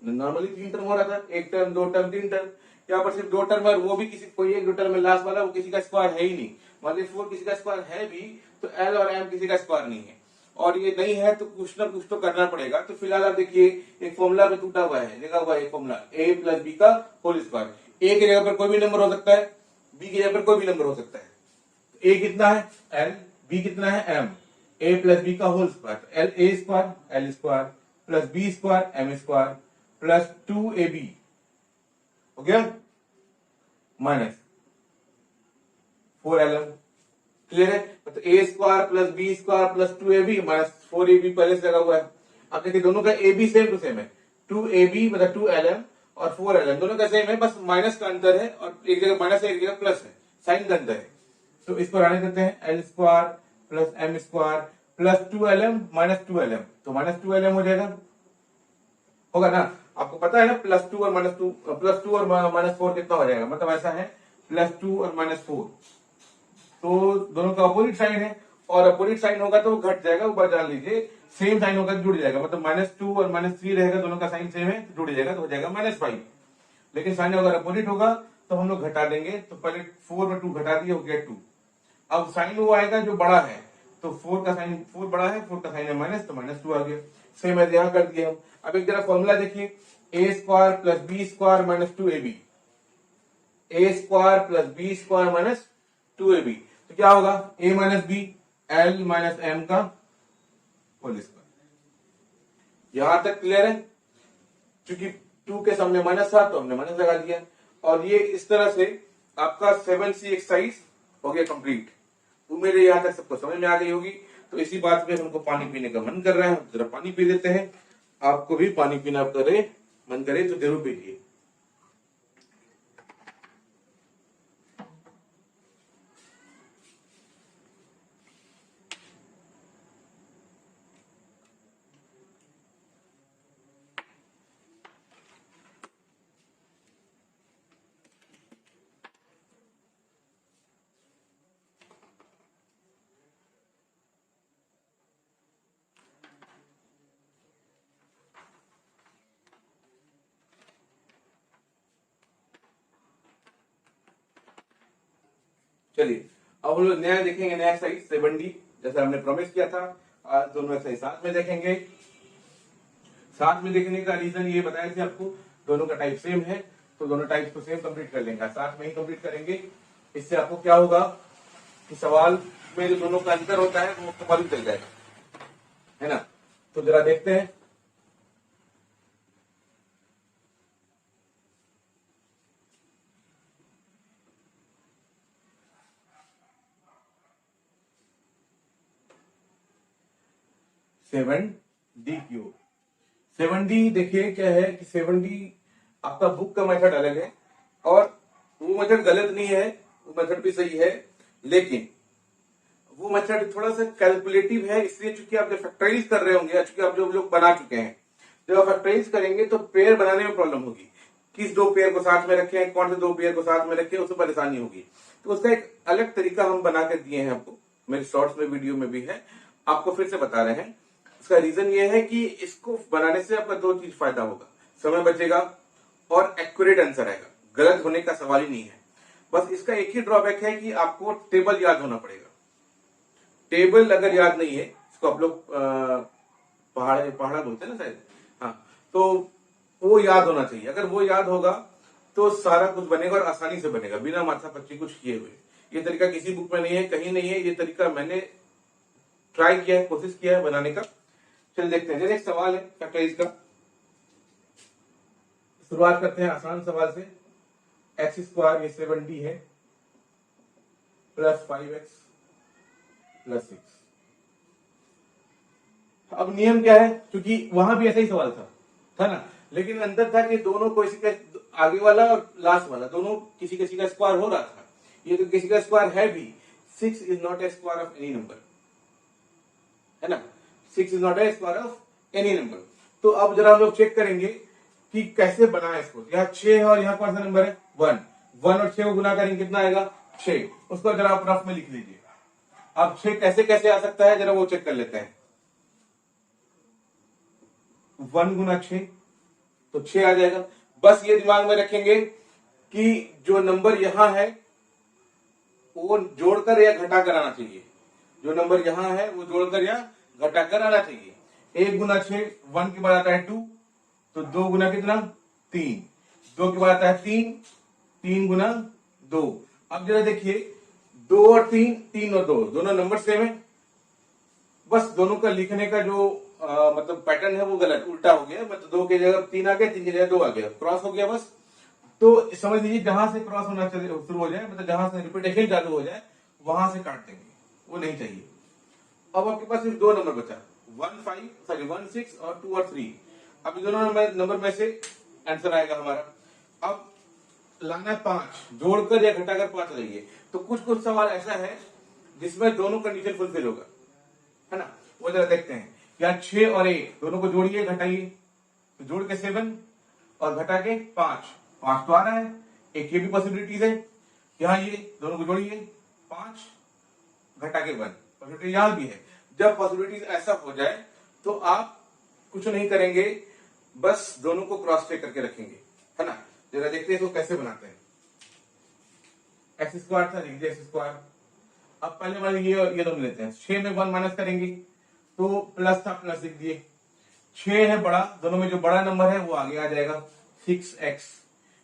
नॉर्मली 3 टर्म हो रहा था, 1 टर्म 2 टर्म 3 टर्म, यहाँ पर सिर्फ 2 टर्म है, वो भी किसी कोई एक 2 टर्म में लास्ट वाला वो किसी का स्क्वायर है ही नहीं। मान लीजिए 4 किसी का स्क्वायर है भी तो एल और एम किसी का स्क्वायर नहीं है, और ये नहीं है तो कुछ ना कुछ तो करना पड़ेगा। तो फिलहाल आप देखिए एक फॉर्मूला में टूटा हुआ है, लिखा हुआ है एक फॉर्मूला a प्लस बी का होल स्क्वायर। a की जगह पर कोई भी नंबर हो सकता है, b की जगह पर कोई भी नंबर हो सकता है। तो a कितना है? l, b कितना है? m, a प्लस b का होल स्क्वायर, तो l a square l square plus b square m square plus 2ab हो गया, माइनस 4lm। क्लियर है? मतलब a square plus b square plus 2ab minus 4ab पहले से लगा हुआ है। अब देखिए दोनों का a b same to same है, 2ab मतलब 2lm और 4lm दोनों का सेम है, बस माइनस का अंतर है और एक जगह माइनस है एक जगह प्लस है, साइन का अंतर है। तो इसको रहने देते हैं, l square plus m square plus 2lm minus 2lm, तो माइनस 2lm हो जाएगा, होगा ना? आपको पता है ना प्लस 2 और माइनस 2, प्लस 2 और माइनस 4 कितना हो जाएगा, मतलब ऐसा है प्लस 2 और माइनस 4, तो दोनों का अपोजिट साइन है और अपोजिट साइन होगा तो घट जाएगा, ऊपर जान लीजिए, सेम साइन होगा तो जुड़ जाएगा, मतलब माइनस 2 और माइनस 3 रहेगा, दोनों का साइन सेम है तो जुड़ जाएगा, तो हो जाएगा माइनस 5। लेकिन साइन अगर अपोजिट होगा तो हम लोग घटा देंगे, तो पहले 4 में 2 घटा दिए, हो गया 2। अब साइन वो आएगा जो बड़ा है, तो 4 का साइन 4 बड़ा है, 4 का साइन है माइनस, तो माइनस 2 आ गया। सेम है यहां कर दिए हम। अब एक जरा फॉर्मूला देखिए, a square plus b square minus 2ab, a square plus b square minus 2ab, तो क्या होगा, a minus b l minus m का होल स्क्वायर। यहां तक क्लियर है? क्योंकि 2 के सामने माइनस था तो हमने माइनस लगा दिया, और ये इस तरह से आपका 7C एक्सरसाइज हो गया कंप्लीट। उम्मीद है यहां तक सबको समझ में आ गई होगी। तो इसी बात पे हमको पानी पीने का मन कर रहा है, जरा पानी पी लेते हैं। आपको भी पानी पीना मन करे तो जरूर पीजिए। चलिए अब हम लोग नया देखेंगे, नया एक्सरसाइज 7D, जैसा हमने प्रॉमिस किया था। आज दोनों एक्सरसाइज साथ में देखेंगे। साथ में देखने का रीजन ये बताया थे आपको, दोनों का टाइप सेम है तो दोनों टाइप को सेम कंप्लीट कर लेंगे, साथ में ही कंप्लीट करेंगे। इससे आपको क्या होगा कि सवाल में जो दोनों का अंतर होता है वो आपको मालूम चल जाएगा, है ना? तो जरा देखते हैं। सेवन डी क्यूब, 7D देखिए क्या है कि 7D आपका बुक का मेथड अलग है, और वो मेथड गलत नहीं है, वो मेथड भी सही है, लेकिन वो मेथड थोड़ा सा कैलकुलेटिव है। इसलिए चूंकि आप जब फैक्टराइज कर रहे होंगे, चूंकि आप जो लोग बना चुके हैं, जब आप फैक्टराइज करेंगे तो पेयर बनाने में प्रॉब्लम होगी, किस दो पेयर को साथ में रखें, कौन से दो पेयर को साथ में रखें, उसमें परेशानी होगी। तो उसका एक अलग तरीका हम बना कर दिए हैं आपको, मेरे शॉर्ट्स में वीडियो में भी है, आपको फिर से बता रहे हैं। इसका रीजन ये है कि इसको बनाने से आपका दो चीज फायदा होगा, समय बचेगा और एक्यूरेट आंसर आएगा, गलत होने का सवाल ही नहीं है। बस इसका एक ही ड्रॉबैक है कि आपको टेबल याद होना पड़ेगा। टेबल अगर याद नहीं है, इसको आप लोग पहाड़ा बोलते हैं ना शायद, हाँ, तो वो याद होना चाहिए। अगर वो याद होगा तो सारा कुछ बनेगा और आसानी से बनेगा, बिना माथा पच्ची कुछ किए हुए। ये तरीका किसी बुक में नहीं है, कहीं नहीं है, ये तरीका मैंने ट्राई किया है, कोशिश किया है बनाने का। चलिए देखते हैं। जैसे एक सवाल है फैक्टराइज का, शुरुआत करते हैं आसान सवाल से। एक्स स्क्वायर ये 7D है प्लस 5x प्लस 6। अब नियम क्या है, क्योंकि वहां भी ऐसा ही सवाल था ना, लेकिन अंतर था कि दोनों को किसी का आगे वाला और लास्ट वाला दोनों किसी किसी का स्क्वायर हो रहा था। ये तो किसी का स्क्वायर है भी। 6 is not a square of any number, है ना? 6 is not a square of any number. तो अब जरा हम लोग चेक करेंगे कि कैसे बनाए इसको। यहाँ 6 है और यहाँ कौन सा नंबर है 1 और 6 को गुना करेंगे कितना आएगा 6। उसको जरा आप रफ में लिख लीजिए। अब 6 कैसे कैसे आ सकता है जरा वो चेक कर लेते हैं। 1 गुना 6 तो 6 आ जाएगा। बस ये दिमाग में रखेंगे कि जो नंबर यहां है वो जोड़कर या घटाकर आना चाहिए। जो नंबर यहां है वो जोड़कर या घटाकर आना चाहिए। 1 गुना 6 1 के बाद आता है 2, तो 2 गुना कितना 3, 2 के बाद आता है 3, 3 गुना 2। अब जरा देखिए 2 और 3, 3 और 2 दोनों नंबर सेम है, बस दोनों का लिखने का जो मतलब पैटर्न है वो गलत उल्टा हो गया। मतलब 2 की जगह 3 आ गया, 3 की जगह 2 आ गया, क्रॉस हो गया बस। तो समझ लीजिए जहां से क्रॉस होना शुरू हो जाए, मतलब जहां से रिपीटेशन चालू हो जाए वहां से काट देंगे। वो नहीं चाहिए। अब आपके पास सिर्फ दो नंबर बचा, 16 और 2 और 3। अब इन दोनों नंबर में से आंसर आएगा हमारा। अब लाना है 5, जोड़कर या घटाकर 5 लाइए। तो कुछ सवाल ऐसा है जिसमें दोनों कंडीशन फुलफिल होगा, है ना। वो जरा देखते हैं। या 6 और 1 दोनों को जोड़िए घटाइए, तो जोड़ के 7 और घटा के 5 तो आ रहा है। एक ये भी पॉसिबिलिटीज है। यहाँ ये दोनों को जोड़िए 5 घटा के 1, पॉसिबिलिटी यहाँ भी है। जब पॉसिबिलिटीज ऐसा हो जाए तो आप कुछ नहीं करेंगे, बस दोनों को क्रॉस चेक करके रखेंगे, है ना। जरा देखते हैं इसको कैसे बनाते हैं। एक्स स्क्वायर था, लिख दिया एक्स स्क्वायर। अब पहले वाले ये दोनों लेते हैं। 6 में 1 माइनस करेंगे तो प्लस था, प्लस लिख दिए। 6 है बड़ा, दोनों में जो बड़ा नंबर है वो आगे आ जाएगा। 6x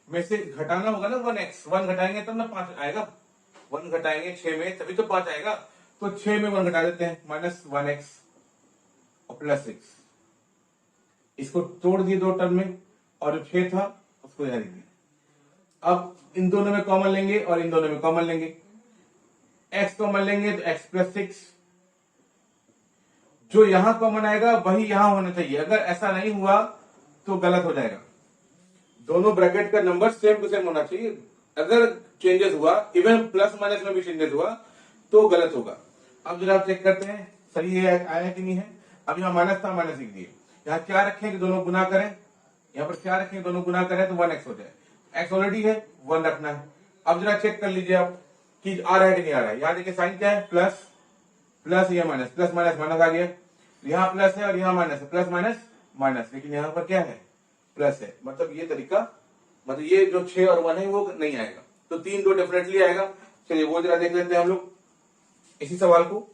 में से घटाना होगा ना 1x, 1 घटाएंगे तब ना 5 आएगा। 1 घटाएंगे 6 में तभी तो 5 आएगा। तो 6 में 1 घटा देते हैं, माइनस 1x और प्लस 6। इसको तोड़ दिए दो टर्म में, और जो 6 था उसको यहां लिख दिया। अब इन दोनों में कॉमन लेंगे और इन दोनों में कॉमन लेंगे। x कॉमन लेंगे तो x प्लस 6, जो यहां कॉमन आएगा वही यहां होना चाहिए। अगर ऐसा नहीं हुआ तो गलत हो जाएगा। दोनों ब्रैकेट का नंबर सेम टू सेम होना चाहिए। अगर चेंजेस हुआ, इवन प्लस माइनस में भी चेंजेस हुआ तो गलत होगा। अब जरा आप चेक करते हैं सही है आया कि नहीं है। अब यहाँ माइनस था, माइनस लिख दिए। यहाँ क्या रखें कि दोनों गुना करें, यहाँ पर क्या रखें दोनों गुना करें तो 1x हो जाए। x ऑलरेडी है, 1 रखना है। अब जरा चेक कर लीजिए आप कि आ रहा है कि नहीं आ रहा है। यहाँ देखिए साइन क्या है, प्लस प्लस, या माइनस, प्लस माइनस माइनस आ गया। यहाँ प्लस है और यहाँ माइनस है, प्लस माइनस माइनस, लेकिन यहाँ पर क्या है, प्लस है। मतलब ये तरीका, मतलब ये जो 6 और 1 है वो नहीं आएगा। तो 3 2 डेफिनेटली आएगा। चलिए वो जरा देख लेते हैं हम लोग इसी सवाल को।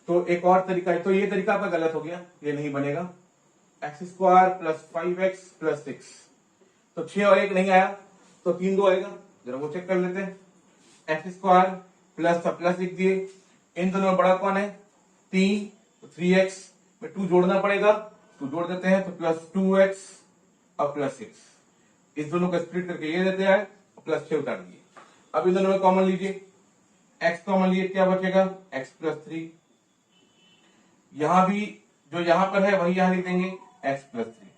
तो एक और तरीका है, तो ये तरीका आपका गलत हो गया, ये नहीं बनेगा। X square plus 5x plus 6, तो 6 और 1 नहीं आया, तो 3 2 आएगा। जरा वो चेक कर लेते हैं। एक्स स्क्वायर प्लस था, प्लस लिख दिए। इन दोनों में बड़ा कौन है, 3, तो 3x में 2 जोड़ना पड़ेगा, तो जोड़ देते हैं, तो प्लस 2x और प्लस 6। इस दोनों को स्प्लिट करके ये देते हैं, प्लस 6 उतार दिए। अब इन दोनों में कॉमन लीजिए, x कॉमन लिए क्या बचेगा, x प्लस 3। यहां भी जो यहां पर है वही यहां लिख देंगे, x प्लस 3।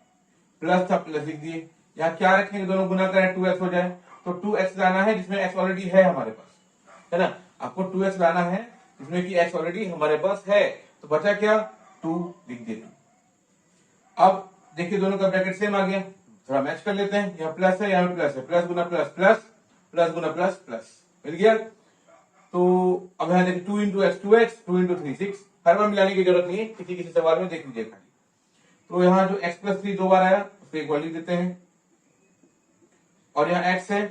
प्लस था, प्लस लिख दिए। यहाँ क्या रखेंगे, दोनों गुना करें 2x हो जाए, तो 2x लाना है जिसमें x ऑलरेडी है हमारे पास, है ना। आपको 2x लाना है जिसमें कि x ऑलरेडी हमारे पास है। तो बचा क्या, 2 लिख देना। अब देखिए दोनों का ब्रैकेट सेम आ गया, थोड़ा मैच कर लेते हैं। यहाँ प्लस है, यहाँ पे प्लस है, प्लस गुना प्लस प्लस, प्लस गुना प्लस प्लस, मिल गया। तो अब यहाँ देखिए 2 इंटू एक्स 2x, 2 इंटू 3 6। हर बार मिलाने की जरूरत नहीं है, किसी किसी सवाल में देख लीजिए खाली। तो यहाँ जो x प्लस 3 दो बार आया उसको एक वैल्यू देते हैं, और यहाँ x है,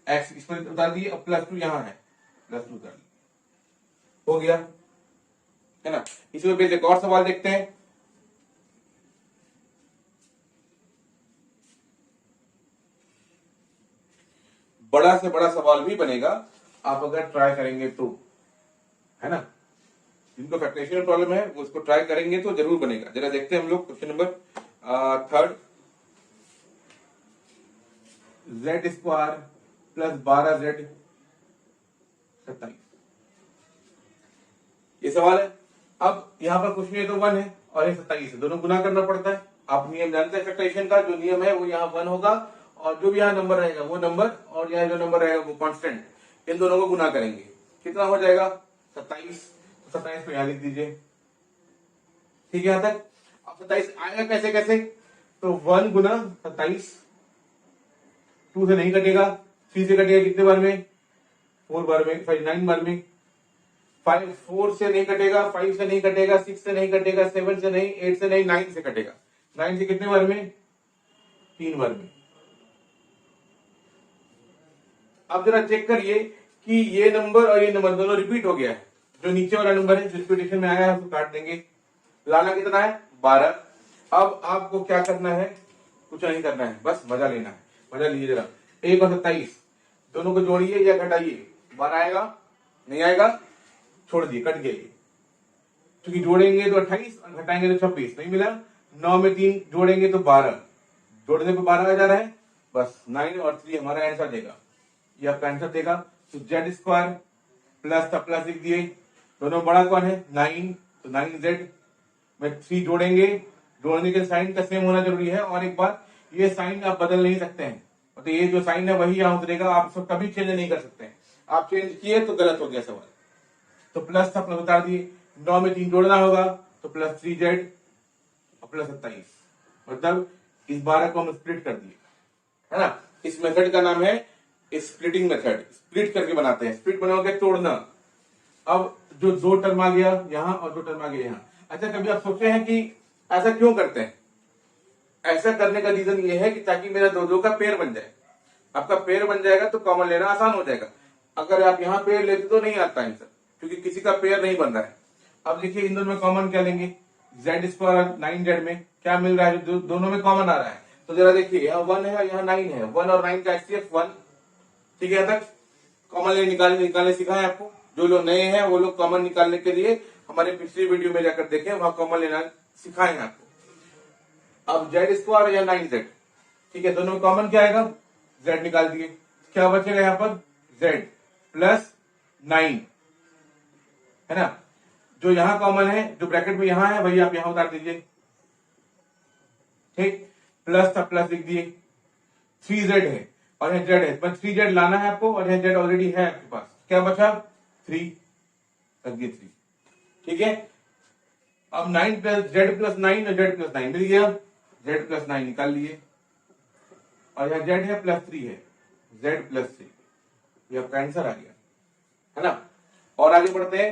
x इस पर उतार दिए, अब प्लस 2 यहाँ है, प्लस 2 उतार दिए, हो गया, है ना। इसमें फिर एक और सवाल देखते हैं। बड़ा से बड़ा सवाल भी बनेगा आप अगर ट्राई करेंगे तो, है ना। जिनको फैक्टरेशन प्रॉब्लम है वो उसको ट्राई करेंगे तो जरूर बनेगा। जरा देखते हैं हम लोग question number 3। z square plus 12z 27, ये सवाल है। अब यहाँ पर कुछ नहीं है तो 1 है और ये 27 है, दोनों गुना करना पड़ता है। आप नियम जानते हैं फैक्टरेशन का, जो नियम है वो यहाँ 1 होगा और जो भी यहाँ नंबर रहेगा वो नंबर, और यहाँ जो नंबर रहेगा वो कांस्टेंट, इन दोनों को गुना करेंगे। कितना हो जाएगा, 27। तो 27 को यहाँ लिख दीजिए, ठीक है यहाँ तक। अब 27 आएगा कैसे कैसे, तो 1 गुना 27, 2 से नहीं कटेगा, 3 से कटेगा कितने बार में, 4 बार में, 9 बार में। 4 से नहीं कटेगा, 5 से नहीं कटेगा, 6 से नहीं कटेगा, 7 से नहीं, 8 से नहीं, 9 से कटेगा। 9 से कितने बार में, 3 बार में। अब जरा चेक करिए कि ये नंबर और ये नंबर दोनों रिपीट हो गया है। जो नीचे वाला नंबर है जो रिपीटेशन में आया है उसको काट देंगे। लाना कितना है, 12। अब आपको क्या करना है, कुछ नहीं करना है, बस मजा लेना है। मजा लीजिए जरा। 1 और 27 दोनों को जोड़िए या घटाइए, 12 आएगा, नहीं आएगा, छोड़ दिए, कट गए। क्योंकि जोड़ेंगे तो 28 और घटाएंगे तो 26, नहीं मिला। 9 में 3 जोड़ेंगे तो 12, जोड़ने पे 12 आ जा रहा है, बस 9 और 3 हमारा आंसर देगा, ये आपका आंसर देगा। तो z स्क्वायर प्लस था प्लस लिख दिए, दोनों बड़ा कौन है 9, तो 9z में 3 जोड़ेंगे, जोड़ने के साइन का सेम होना जरूरी है। और एक बात, ये साइन आप बदल नहीं सकते हैं, तो ये जो साइन है वही यहाँ उतरेगा, आप इसको कभी चेंज नहीं कर सकते हैं। आप चेंज किए तो गलत हो गया सवाल। तो प्लस था प्लस बता दिए, 9 में 3 जोड़ना होगा तो प्लस 3z और प्लस 27, मतलब इस 12 को हम स्प्लिट कर दिए, है ना। इस मेथड का नाम है स्प्लिटिंग मेथड, स्प्लिट करके बनाते हैं। स्प्लिट बनाओगे तोड़ना। अब जो 2 टर्म आ गया यहाँ और 2 टर्म आ गया यहाँ। अच्छा, कभी आप सोचे हैं कि ऐसा क्यों करते हैं? ऐसा करने का रीजन ये है कि ताकि मेरा 2 का पेयर बन जाए। आपका पेयर बन जाएगा तो कॉमन लेना आसान हो जाएगा। अगर आप यहाँ पेयर लेते तो नहीं आता आंसर, क्योंकि किसी का पेयर नहीं बन रहा है। अब देखिए इन दोनों में कॉमन क्या लेंगे, z² और 9z में क्या मिल रहा है, जो दोनों में कॉमन आ रहा है। तो जरा देखिए, यहाँ 1 है, यहाँ 9 है, 1 और 9 का HCF 1। ठीक है, यहाँ तक कॉमन निकालने सिखाए आपको। जो लोग नए हैं वो लोग कॉमन निकालने के लिए हमारे पिछली वीडियो में जाकर देखें, वहां कॉमन लेना सिखाए हैं आपको। अब z² या 9z, ठीक है, दोनों में कॉमन क्या आएगा, z निकाल दिए, क्या बचेगा यहाँ पर z प्लस 9, है ना। जो यहां कॉमन है, जो ब्रैकेट में यहां है, वही आप यहां उतार दीजिए। ठीक, प्लस था प्लस लिख दिए, 3z है और यहाँ z है, बस 3z लाना है आपको, और यहाँ z ऑलरेडी है आपके पास। क्या बचा 3, रख दिए 3। ठीक है, अब 9 प्लस z प्लस 9 और z प्लस 9 मिल गया, z प्लस 9 निकाल लिए, और यहाँ z है प्लस 3 है, z प्लस 3, ये आपका आंसर आ गया, है ना। और आगे बढ़ते हैं,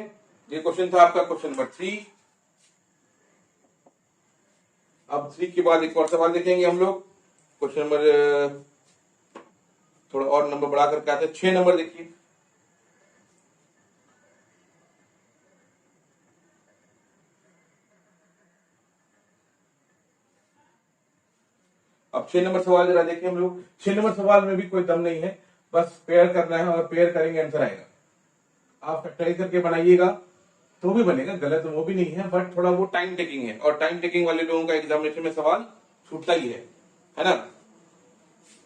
ये क्वेश्चन था आपका क्वेश्चन नंबर 3। अब 3 के बाद एक और सवाल देखेंगे हम लोग। क्वेश्चन नंबर थोड़ा और नंबर बढ़ा करके आते हैं, 6 नंबर देखिए। अब 6 नंबर सवाल जरा देखिए हम लोग। 6 नंबर सवाल में भी कोई दम नहीं है, बस पेयर करना है, और पेयर करेंगे आंसर आएगा। आप फैक्टराइज करके बनाइएगा तो भी बनेगा, गलत वो भी नहीं है, बट थोड़ा वो टाइम टेकिंग है, और टाइम टेकिंग वाले लोगों का एग्जामिनेशन में सवाल छूटता ही है ना।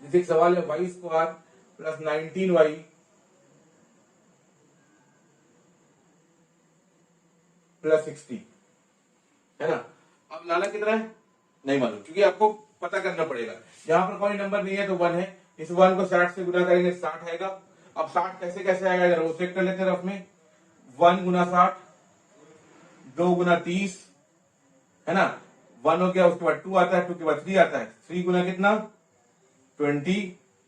जैसे एक सवाल है y² प्लस 19y प्लस 60, है ना। अब लाना कितना है नहीं मालूम, क्योंकि आपको पता करना पड़ेगा। यहाँ पर कोई नंबर नहीं है तो 1 है, इस 1 को 60 से गुना करेंगे 60 आएगा। अब 60 कैसे कैसे आएगा जरा वो चेक कर लेते हैं रफ में। 1 गुना 60, 2 गुना 30, है ना। 1 हो गया, उसके बाद 2 आता है, 2 के बाद 3 आता है, 3 गुना कितना 20,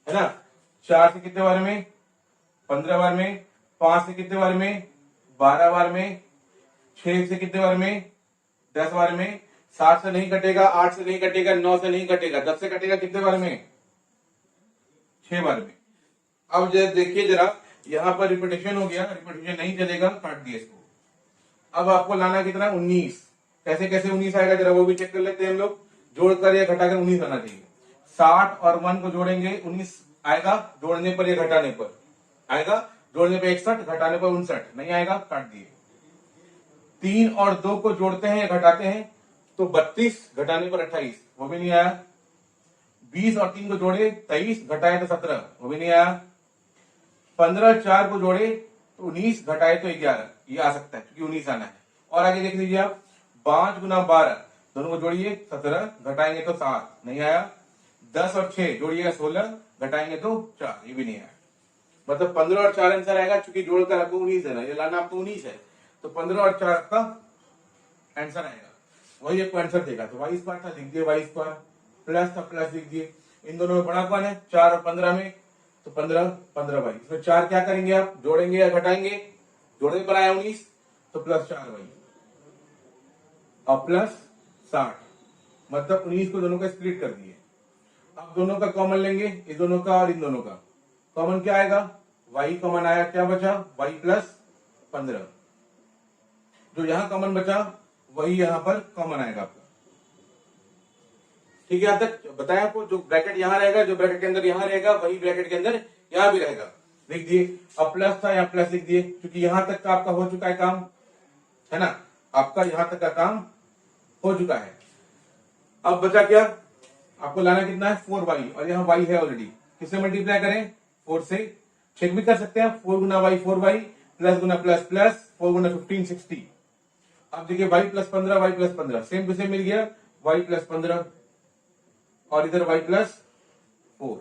है ना। 4 से कितने बार में 15 बार में, 5 से कितने बार में 12 बार में, 6 से कितने बार में 10 बार में, 7 से नहीं कटेगा, 8 से नहीं कटेगा, 9 से नहीं कटेगा, 10 से कटेगा कितने बार में 6 बार में। अब देखिए जरा, यहाँ पर रिपीटेशन हो गया, रिपीटेशन नहीं चलेगा, काट दिया इसको। अब आपको लाना कितना 19, कैसे कैसे 19 आएगा जरा वो भी चेक कर लेते हैं हम लोग। जोड़कर या घटाकर 19 आना चाहिए। 60 और 1 को जोड़ेंगे 19 आएगा, जोड़ने पर या घटाने पर आएगा, जोड़ने पर 61, घटाने पर 59, नहीं आएगा, काट दिए। 3 और 2 को जोड़ते हैं या घटाते हैं तो 32, घटाने पर 28, वो भी नहीं आया। 20 और 3 को जोड़े 23, घटाए तो 17, वो भी नहीं आया। 15 और 4 को जोड़े तो 19, घटाए तो 11, ये आ सकता है क्योंकि 19 आना है। और आगे देख लीजिए आप, 5 गुना 12, दोनों को जोड़िए 17, घटाएंगे तो 7, नहीं आया। 10 और 6 जोड़िएगा 16, घटाएंगे तो 4, ये भी नहीं आया। मतलब 15 और 4 आंसर आएगा, क्योंकि जोड़कर आपको 19 है ना, ये लाना आपको 19 है, तो 15 और 4 का आंसर आएगा, वही आपको आंसर देगा। तो y² था, लिख दिए y², प्लस था प्लस लिख दिए। इन दोनों में बड़ा कौन है 4 और 15 में, तो 15 15y। इसमें 4 क्या करेंगे आप, जोड़ेंगे या घटाएंगे, जोड़ने पर आया 19, तो प्लस 4y और प्लस 60, मतलब 19 को दोनों का स्प्लिट कर दिए। अब दोनों का कॉमन लेंगे, इन दोनों का और इन दोनों का कॉमन क्या आएगा, y कॉमन आया, क्या बचा y प्लस 15। जो यहां कॉमन बचा वही यहां पर कॉमन आएगा आपका। ठीक है, यहां तक बताया आपको। जो ब्रैकेट यहां रहेगा, जो ब्रैकेट के अंदर यहां रहेगा, वही ब्रैकेट के अंदर यहां भी रहेगा। लिख दिए। अब प्लस था, यहाँ प्लस लिख दिए, क्योंकि यहां तक का आपका हो चुका है काम, है ना। आपका यहां तक का काम हो चुका है। अब बचा क्या, आपको लाना कितना है 4y, और यहाँ y है ऑलरेडी। किससे मल्टीप्लाई करें 4 से, चेक भी कर सकते हैं। 4 गुना y 4y, प्लस गुना प्लस प्लस 4 गुना 15 60। अब देखिए y plus 15 y plus 15 same to same मिल गया y प्लस 15 और इधर y प्लस 4।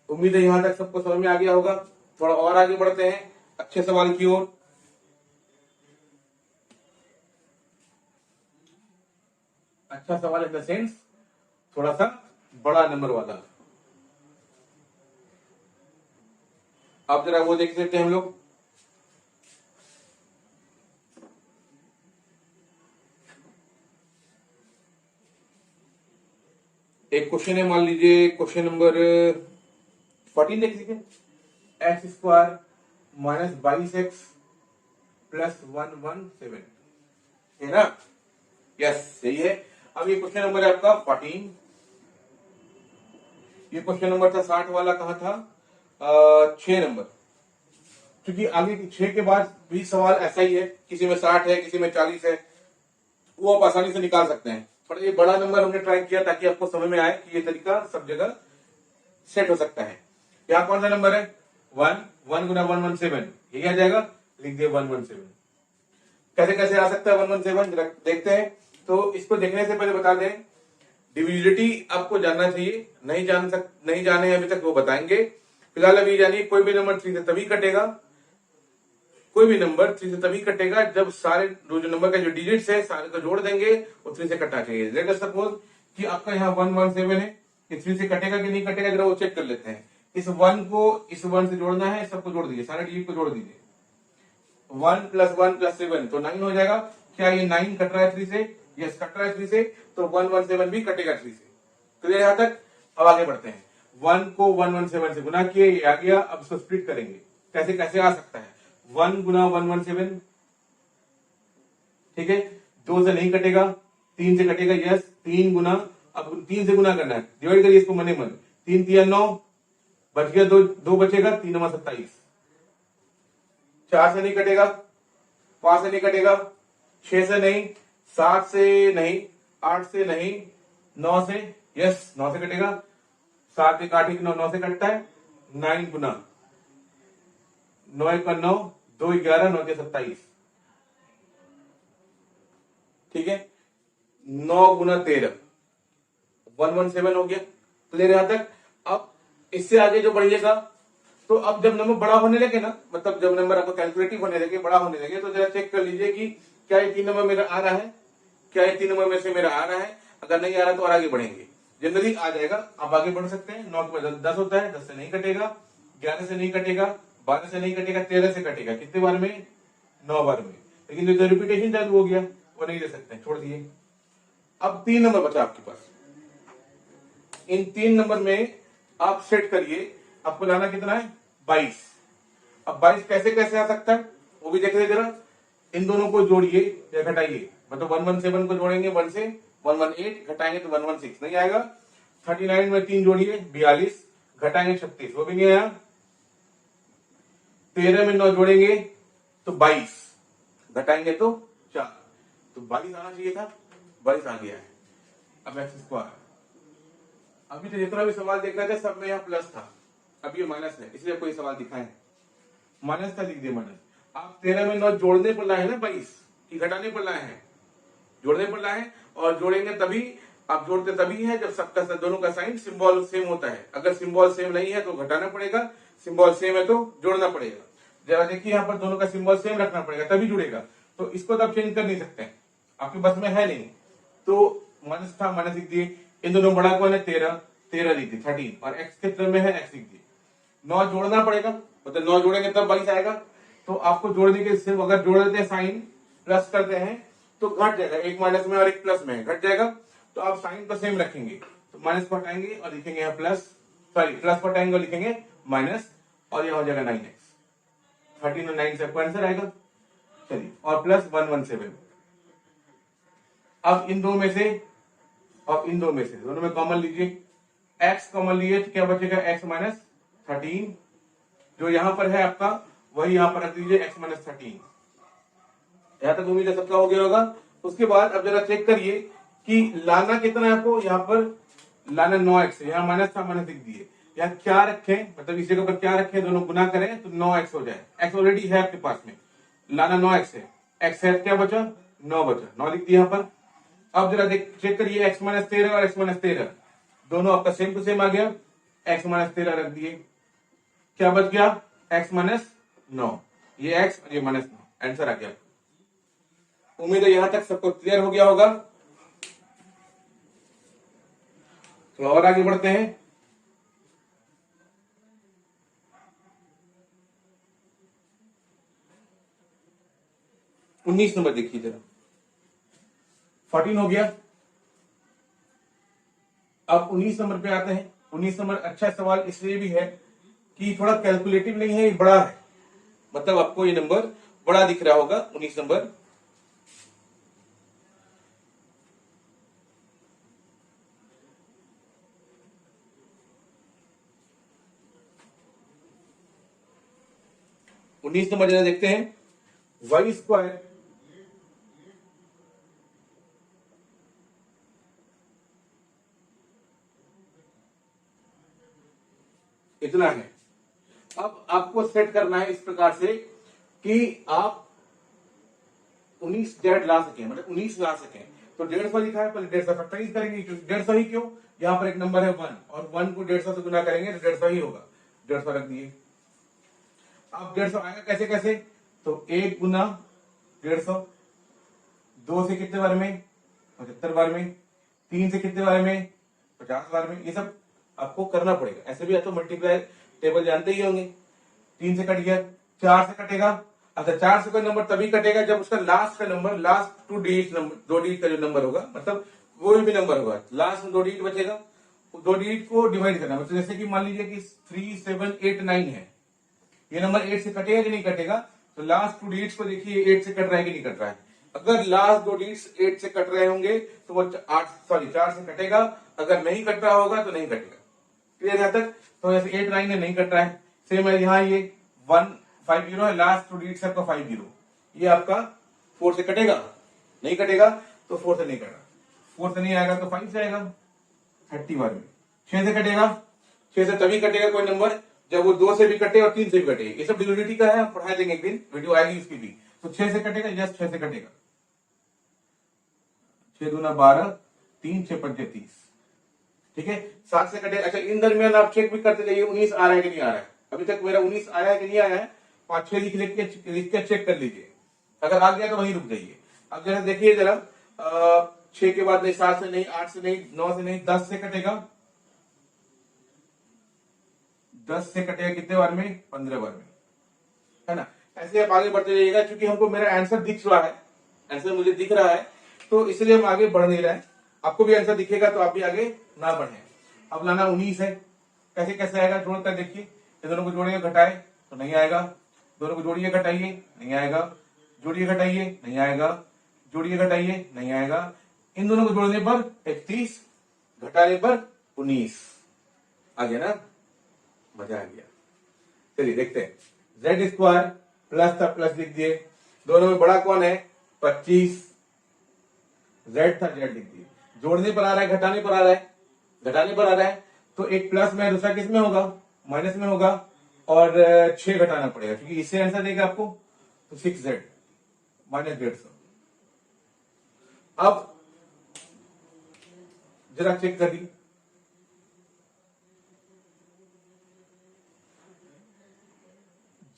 उम्मीद है यहां तक सबको समझ में आ गया होगा। थोड़ा और आगे बढ़ते हैं अच्छे सवाल की ओर। अच्छा सवाल इन द सेंस थोड़ा सा बड़ा नंबर वाला। आप जरा वो देख सकते हैं हम लोग। एक क्वेश्चन है, मान लीजिए क्वेश्चन नंबर 14 देख लीजिए। X square minus 22x plus 117 है ना। यस सही है। अब ये क्वेश्चन नंबर है आपका 14। ये क्वेश्चन नंबर था 60 वाला, कहाँ था 6 नंबर। क्योंकि आगे 6 के बाद भी सवाल ऐसा ही है, किसी में 60 है किसी में 40 है, वो आप आसानी से निकाल सकते हैं। पर ये बड़ा नंबर हमने ट्राई किया ताकि आपको समझ में आए कि ये तरीका सब जगह सेट हो सकता है। यहाँ कौन सा नंबर है 1 गुना 117, ये आ जाएगा, लिख दिया 117। कैसे कैसे आ सकता है 117 देखते हैं। तो इसको देखने से पहले बता दें, डिविजिबिलिटी आपको जानना चाहिए, नहीं जाने अभी तक वो बताएंगे। फिलहाल अभी जानिए कोई भी नंबर 3 से तभी कटेगा, कोई भी नंबर 3 से तभी कटेगा जब सारे जो नंबर का जो डिजिट्स है सारे को जोड़ देंगे वो 3 से कटना चाहिए। लेट अस सपोज कि आपका यहाँ 117 है, ये 3 से कटेगा कि नहीं कटेगा जरा वो चेक कर लेते हैं। इस 1 को इस 1 से जोड़ना है, सबको जोड़ दीजिए, सारे डिजिट को जोड़ दीजिए। 1 प्लस 1 प्लस 7 तो 9 हो जाएगा। क्या ये 9 कट रहा है 3 से? यस कट रहा है 3 से, तो 117 भी कटेगा 3 से। क्लियर यहां तक? अब आगे बढ़ते हैं। 1 को 117 से गुना किए, ये आ गया। अब इसको स्प्लिट करेंगे, कैसे कैसे आ सकता है 1 गुना 117, ठीक है। 2 से नहीं कटेगा, 3 से कटेगा, यस 3 गुना, अब 3 से गुना करना है, डिवाइड करिए इसको मने मन, 3 3 9 बच गया, 2 बचेगा, 3 9 27। 4 से नहीं कटेगा, 5 से नहीं कटेगा, 6 से नहीं, 7 से नहीं, 8 से नहीं, 9 से, यस 9 से कटेगा, 7 1 8 1 9, 9 से कटता है। 9 गुना 9 1 9, 2 11 9 के 27, ठीक है। 9 गुना 13 117 हो गया। क्लियर यहां तक? अब इससे आगे जो बढ़िएगा, तो अब जब नंबर बड़ा होने लगे ना, मतलब जब नंबर आपको कैलकुलेटिव होने लगे, बड़ा होने लगे, तो जरा चेक कर लीजिए कि क्या ये 3 नंबर मेरा आ रहा है, क्या ये 3 नंबर में से मेरा आ रहा है। अगर नहीं आ रहा तो और आगे बढ़ेंगे, जनरली आ जाएगा। आप आगे बढ़ सकते हैं। 9 के बाद 10 होता है, 10 से नहीं कटेगा, 11 से नहीं कटेगा, 12 से नहीं कटेगा, 13 से कटेगा। कितने बार में? 9 बार में। लेकिन जो रिपीटेशन चालू हो गया वो नहीं ले सकते, छोड़ दिए। अब 3 नंबर बचा आपके पास। इन 3 नंबर में आप सेट करिए, आपको लाना कितना है 22। अब 22 कैसे कैसे आ सकता है वो भी देख लीजिए जरा। इन दोनों को जोड़िए या घटाइए, मतलब 117 को जोड़ेंगे 1 से, 118 घटाएंगे तो 116 नहीं आएगा। 39 में 3 जोड़िए 42, घटाएंगे 36, वो भी नहीं आया। 13 में 9 जोड़ेंगे तो 22, घटाएंगे तो 4, तो 22 आना चाहिए था, 22 आ गया है। अब एक्स स्क्वायर, अभी तो जितना भी सवाल देख रहे थे सब में यहाँ प्लस था, अब ये माइनस है, इसलिए कोई सवाल दिखाए माइनस था, लिख दिए माइनस। आप 13 में 9 जोड़ने पर लाए हैं ना 22 की, घटाने पर लाए हैं, जोड़ने पर लाए हैं। और जोड़ेंगे तभी, आप जोड़ते तभी है जब सबका दोनों का साइन सिंबल सेम होता है। अगर सिंबल सेम नहीं है तो घटाना पड़ेगा, सिंबल सेम है तो जोड़ना पड़ेगा। जरा देखिए यहाँ पर दोनों का सिंबल सेम रखना पड़ेगा तभी जुड़ेगा, तो इसको तो आप चेंज कर नहीं सकते, आपके बस में है नहीं। तो माइनस था, माइनस लिख दिए। इन दोनों बड़ा कौन है 13, 13 लिख दिए 13, और एक्स के तरफ में है एक्स लिख दिए। 9 जोड़ना पड़ेगा, मतलब 9 जोड़ेंगे तब 22 आएगा। तो आपको जोड़ने के सिर्फ अगर जोड़ देते हैं साइन प्लस करते हैं तो घट जाएगा, एक माइनस में और एक प्लस में घट जाएगा। तो आप साइन को सेम रखेंगे, तो माइनस पर हटाएंगे और लिखेंगे यहाँ प्लस, सॉरी प्लस पर हटाएंगे और लिखेंगे माइनस, और यहाँ हो जाएगा 9x। 13 और 9 से आपको आंसर आएगा। चलिए, और प्लस 117। अब इन दो में से, दोनों में कॉमन लीजिए, x कॉमन लीजिए तो क्या बचेगा x माइनस 13, जो यहां पर है आपका वही यहां पर रख दीजिए x माइनस 13। यहां तक उम्मीद है सबका हो गया होगा। उसके बाद अब जरा चेक करिए कि लाना कितना है आपको, यहाँ पर लाना 9x, यहाँ माइनस था, माइनस लिख दिए। यहाँ क्या रखें, मतलब इस जगह पर क्या रखें, दोनों गुना करें तो 9x हो जाए। x ऑलरेडी है आपके पास में, लाना 9x है, x है, क्या बचा 9 बचा, 9 लिख दिया यहाँ पर। अब जरा देख चेक करिए, x माइनस 13 और x माइनस 13 दोनों आपका सेम टू सेम आ गया, x माइनस 13 रख दिए, क्या बच गया x माइनस 9, ये x और ये माइनस 9, आंसर आ गया। उम्मीद है यहां तक सबको क्लियर हो गया होगा। तो और आगे बढ़ते हैं। उन्नीस नंबर देखिए जरा, 14 हो गया। अब 19 नंबर पे आते हैं। 19 नंबर अच्छा सवाल इसलिए भी है कि थोड़ा कैलकुलेटिव नहीं है, ये बड़ा है, मतलब आपको ये नंबर बड़ा दिख रहा होगा। 19 नंबर जरा देखते हैं। वाई स्क्वायर इतना है। अब आपको सेट करना है इस प्रकार से कि आप 19 जेड ला सकें, मतलब 19 ला सकें। तो 150 लिखा है, पहले 150 फैक्टराइज करेंगे, 150 ही क्यों, यहाँ पर एक नंबर है 1 और 1 को 150 से गुना करेंगे तो 150 ही होगा, 150 रख दिए। अब 150 आएगा कैसे कैसे, तो 1 गुना 150, 2 से कितने बार में 75 बार में, 3 से कितने बार में 50 बार में, ये सब आपको करना पड़ेगा। ऐसे भी तो मल्टीप्लाई टेबल जानते ही होंगे। 3 से कट गया, 4 से कटेगा। अच्छा 4 से कोई नंबर तभी कटेगा जब उसका लास्ट का number, last 2 digit number, 2 digit का जो नंबर होगा, मतलब कोई भी नंबर होगा लास्ट में 2 डिजिट बचेगा, 2 डिजिट को डिवाइड करना। मतलब जैसे कि मान लीजिए कि 3, 7, 8, 9 है, ये नंबर 8 से कटेगा कि नहीं कटेगा, तो लास्ट 2 डिजिट्स को देखिए 8 से कट रहा है कि नहीं कट रहा है। अगर लास्ट 2 डिजिट्स 8 से कट रहे होंगे तो वो 4 से कटेगा, अगर नहीं कट रहा होगा तो नहीं कटेगा। क्लियर यहां तक। तो जैसे 8, 9 है, नहीं कट रहा है। सेम है यहाँ, ये 1, 5, 0 है, लास्ट 2 डिजिट्स आपका 5, 0, ये आपका 4 से कटेगा, नहीं कटेगा तो 4 से नहीं कटेगा, 4 से नहीं आएगा तो 5 से आएगा, 30 बार में। 6 से कटेगा, 6 से तभी कटेगा कोई नंबर जब वो 2 से भी कटे और 3 से भी कटे। ये सब ड्यूरेबिलिटी का है, पढ़ा देंगे एक दिन, वीडियो आएगी इसकी भी। तो 6 से कटेगा, यस 6 से कटेगा, 6 दूना 12, 3 6 पंचे 30, ठीक है। 7 से कटेगा। अच्छा इन दरमियान आप चेक भी करते जाइए 19 आ रहा है कि नहीं आ रहा है। अभी तक मेरा 19 आया है कि नहीं आया है, 5-6 लिख के चेक कर लीजिए, अगर आ गया तो वहीं रुक जाइए। अब जरा देखिए जरा, 6 के बाद नहीं, 7 से नहीं, 8 से नहीं, 9 से नहीं, 10 से कटेगा, 10 से कटेगा कितने बार में, 15 बार में, है ना। ऐसे आप आगे बढ़ते जाइएगा, क्योंकि हमको मेरा आंसर दिख रहा है, आंसर मुझे दिख रहा है, तो इसलिए हम आगे बढ़ नहीं रहे हैं। आपको भी आंसर दिखेगा तो आप भी आगे ना बढ़े। अब लाना 19 है, कैसे कैसे आएगा, जोड़कर देखिए, ये दोनों को जोड़िए घटाए तो नहीं आएगा, दोनों को जोड़िए घटाइए नहीं आएगा, जोड़िए घटाइए नहीं आएगा, जोड़िए घटाइए नहीं आएगा। इन दोनों को जोड़ने पर 31, घटाने पर 19 आ गया ना, मजा आ गया। चलिए देखते हैं, जेड स्क्वायर प्लस था, प्लस लिख दिए, दोनों में बड़ा कौन है 25, जेड था, जेड लिख दिए। जोड़ने पर आ रहा है, घटाने पर आ रहा है, घटाने पर आ रहा है, तो एक प्लस में दूसरा किस में होगा, माइनस में होगा, और 6 घटाना पड़ेगा, क्योंकि इससे आंसर देगा आपको, तो 6z माइनस 150। अब जरा चेक कर दी,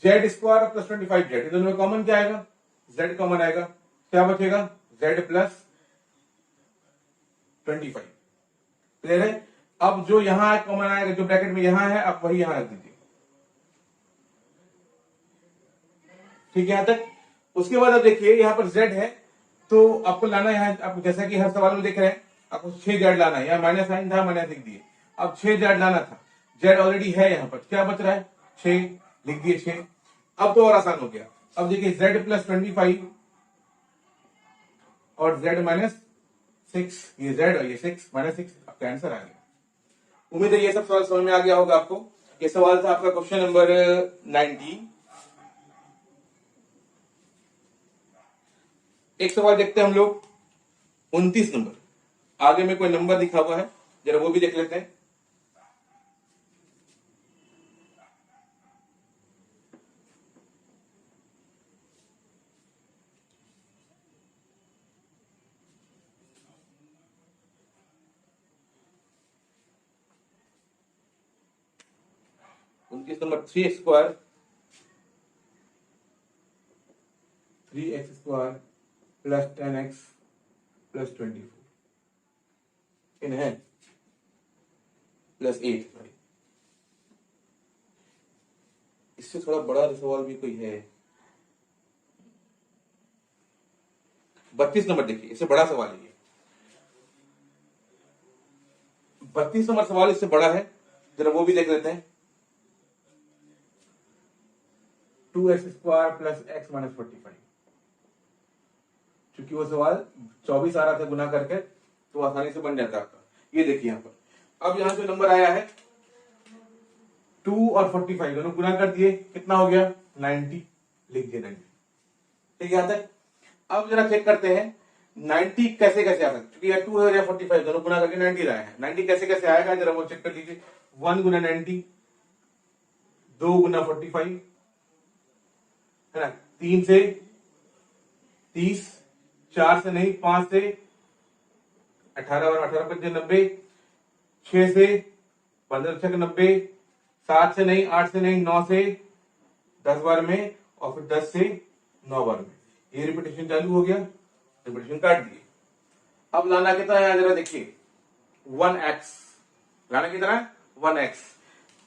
जेड स्क्वायर प्लस 25 जेड, दोनों में कॉमन क्या आएगा, जेड कॉमन आएगा, क्या बचेगा जेड प्लस 25। क्लियर है। अब जो यहां कॉमन आएगा, जो ब्रैकेट में यहां है, आप वही यहां रख दीजिए, ठीक है यहां तक। उसके बाद अब देखिए यहां पर z है, तो आपको लाना है, आपको जैसा कि हर सवाल में देख रहे हैं, आपको 6 जेड लाना है, यहाँ माइनस साइन था, माइनस लिख दिए। अब 6 जेड लाना था, जेड ऑलरेडी है यहाँ पर, क्या बच रहा है 6, लिख दिए 6। अब तो और आसान हो गया। अब देखिए z प्लस 25 और z माइनस 6, ये z और ये 6 माइनस 6, आपका आंसर आ गया। उम्मीद है ये सब सवाल समझ में आ गया होगा आपको। ये सवाल था आपका क्वेश्चन नंबर 19। एक सवाल देखते हैं हम लोग 29 नंबर, आगे में कोई नंबर लिखा हुआ है, जरा वो भी देख लेते हैं। 29 number 3x square 3x² plus 10x plus 24 इन है प्लस 8। सॉरी, इससे थोड़ा बड़ा सवाल भी कोई है। 32 नंबर देखिए, इससे बड़ा सवाल है ये। 32 नंबर सवाल इससे बड़ा है, जरा वो भी देख लेते हैं। 2x² plus x minus 45। क्योंकि वो सवाल 24 आ रहा था गुना करके, तो आसानी से बन जाता आपका। ये देखिए यहाँ पर, अब यहाँ जो नंबर आया है 2 और 45 दोनों गुना कर दिए, कितना हो गया 90, लिख दिया 90। ठीक है यहाँ तक। अब जरा चेक करते हैं 90 कैसे कैसे आ सकता है, क्योंकि यह 2 है या 45 दोनों गुना करके 90 रहा है। 90 कैसे कैसे आएगा जरा वो चेक कर लीजिए। 1 गुना 90, 2 गुना 45 है ना, 3 से 30, 4 से नहीं 5 से 18 और 18 पंजे 90, 6 से 15 छक 90, 7 से नहीं 8 से नहीं 9 से 10 बार में, और फिर 10 से 9 बार में। ये रिपीटेशन चालू हो गया, रिपीटेशन काट दिए। अब लाना कितना है जरा देखिए 1x, लाना कितना है 1x।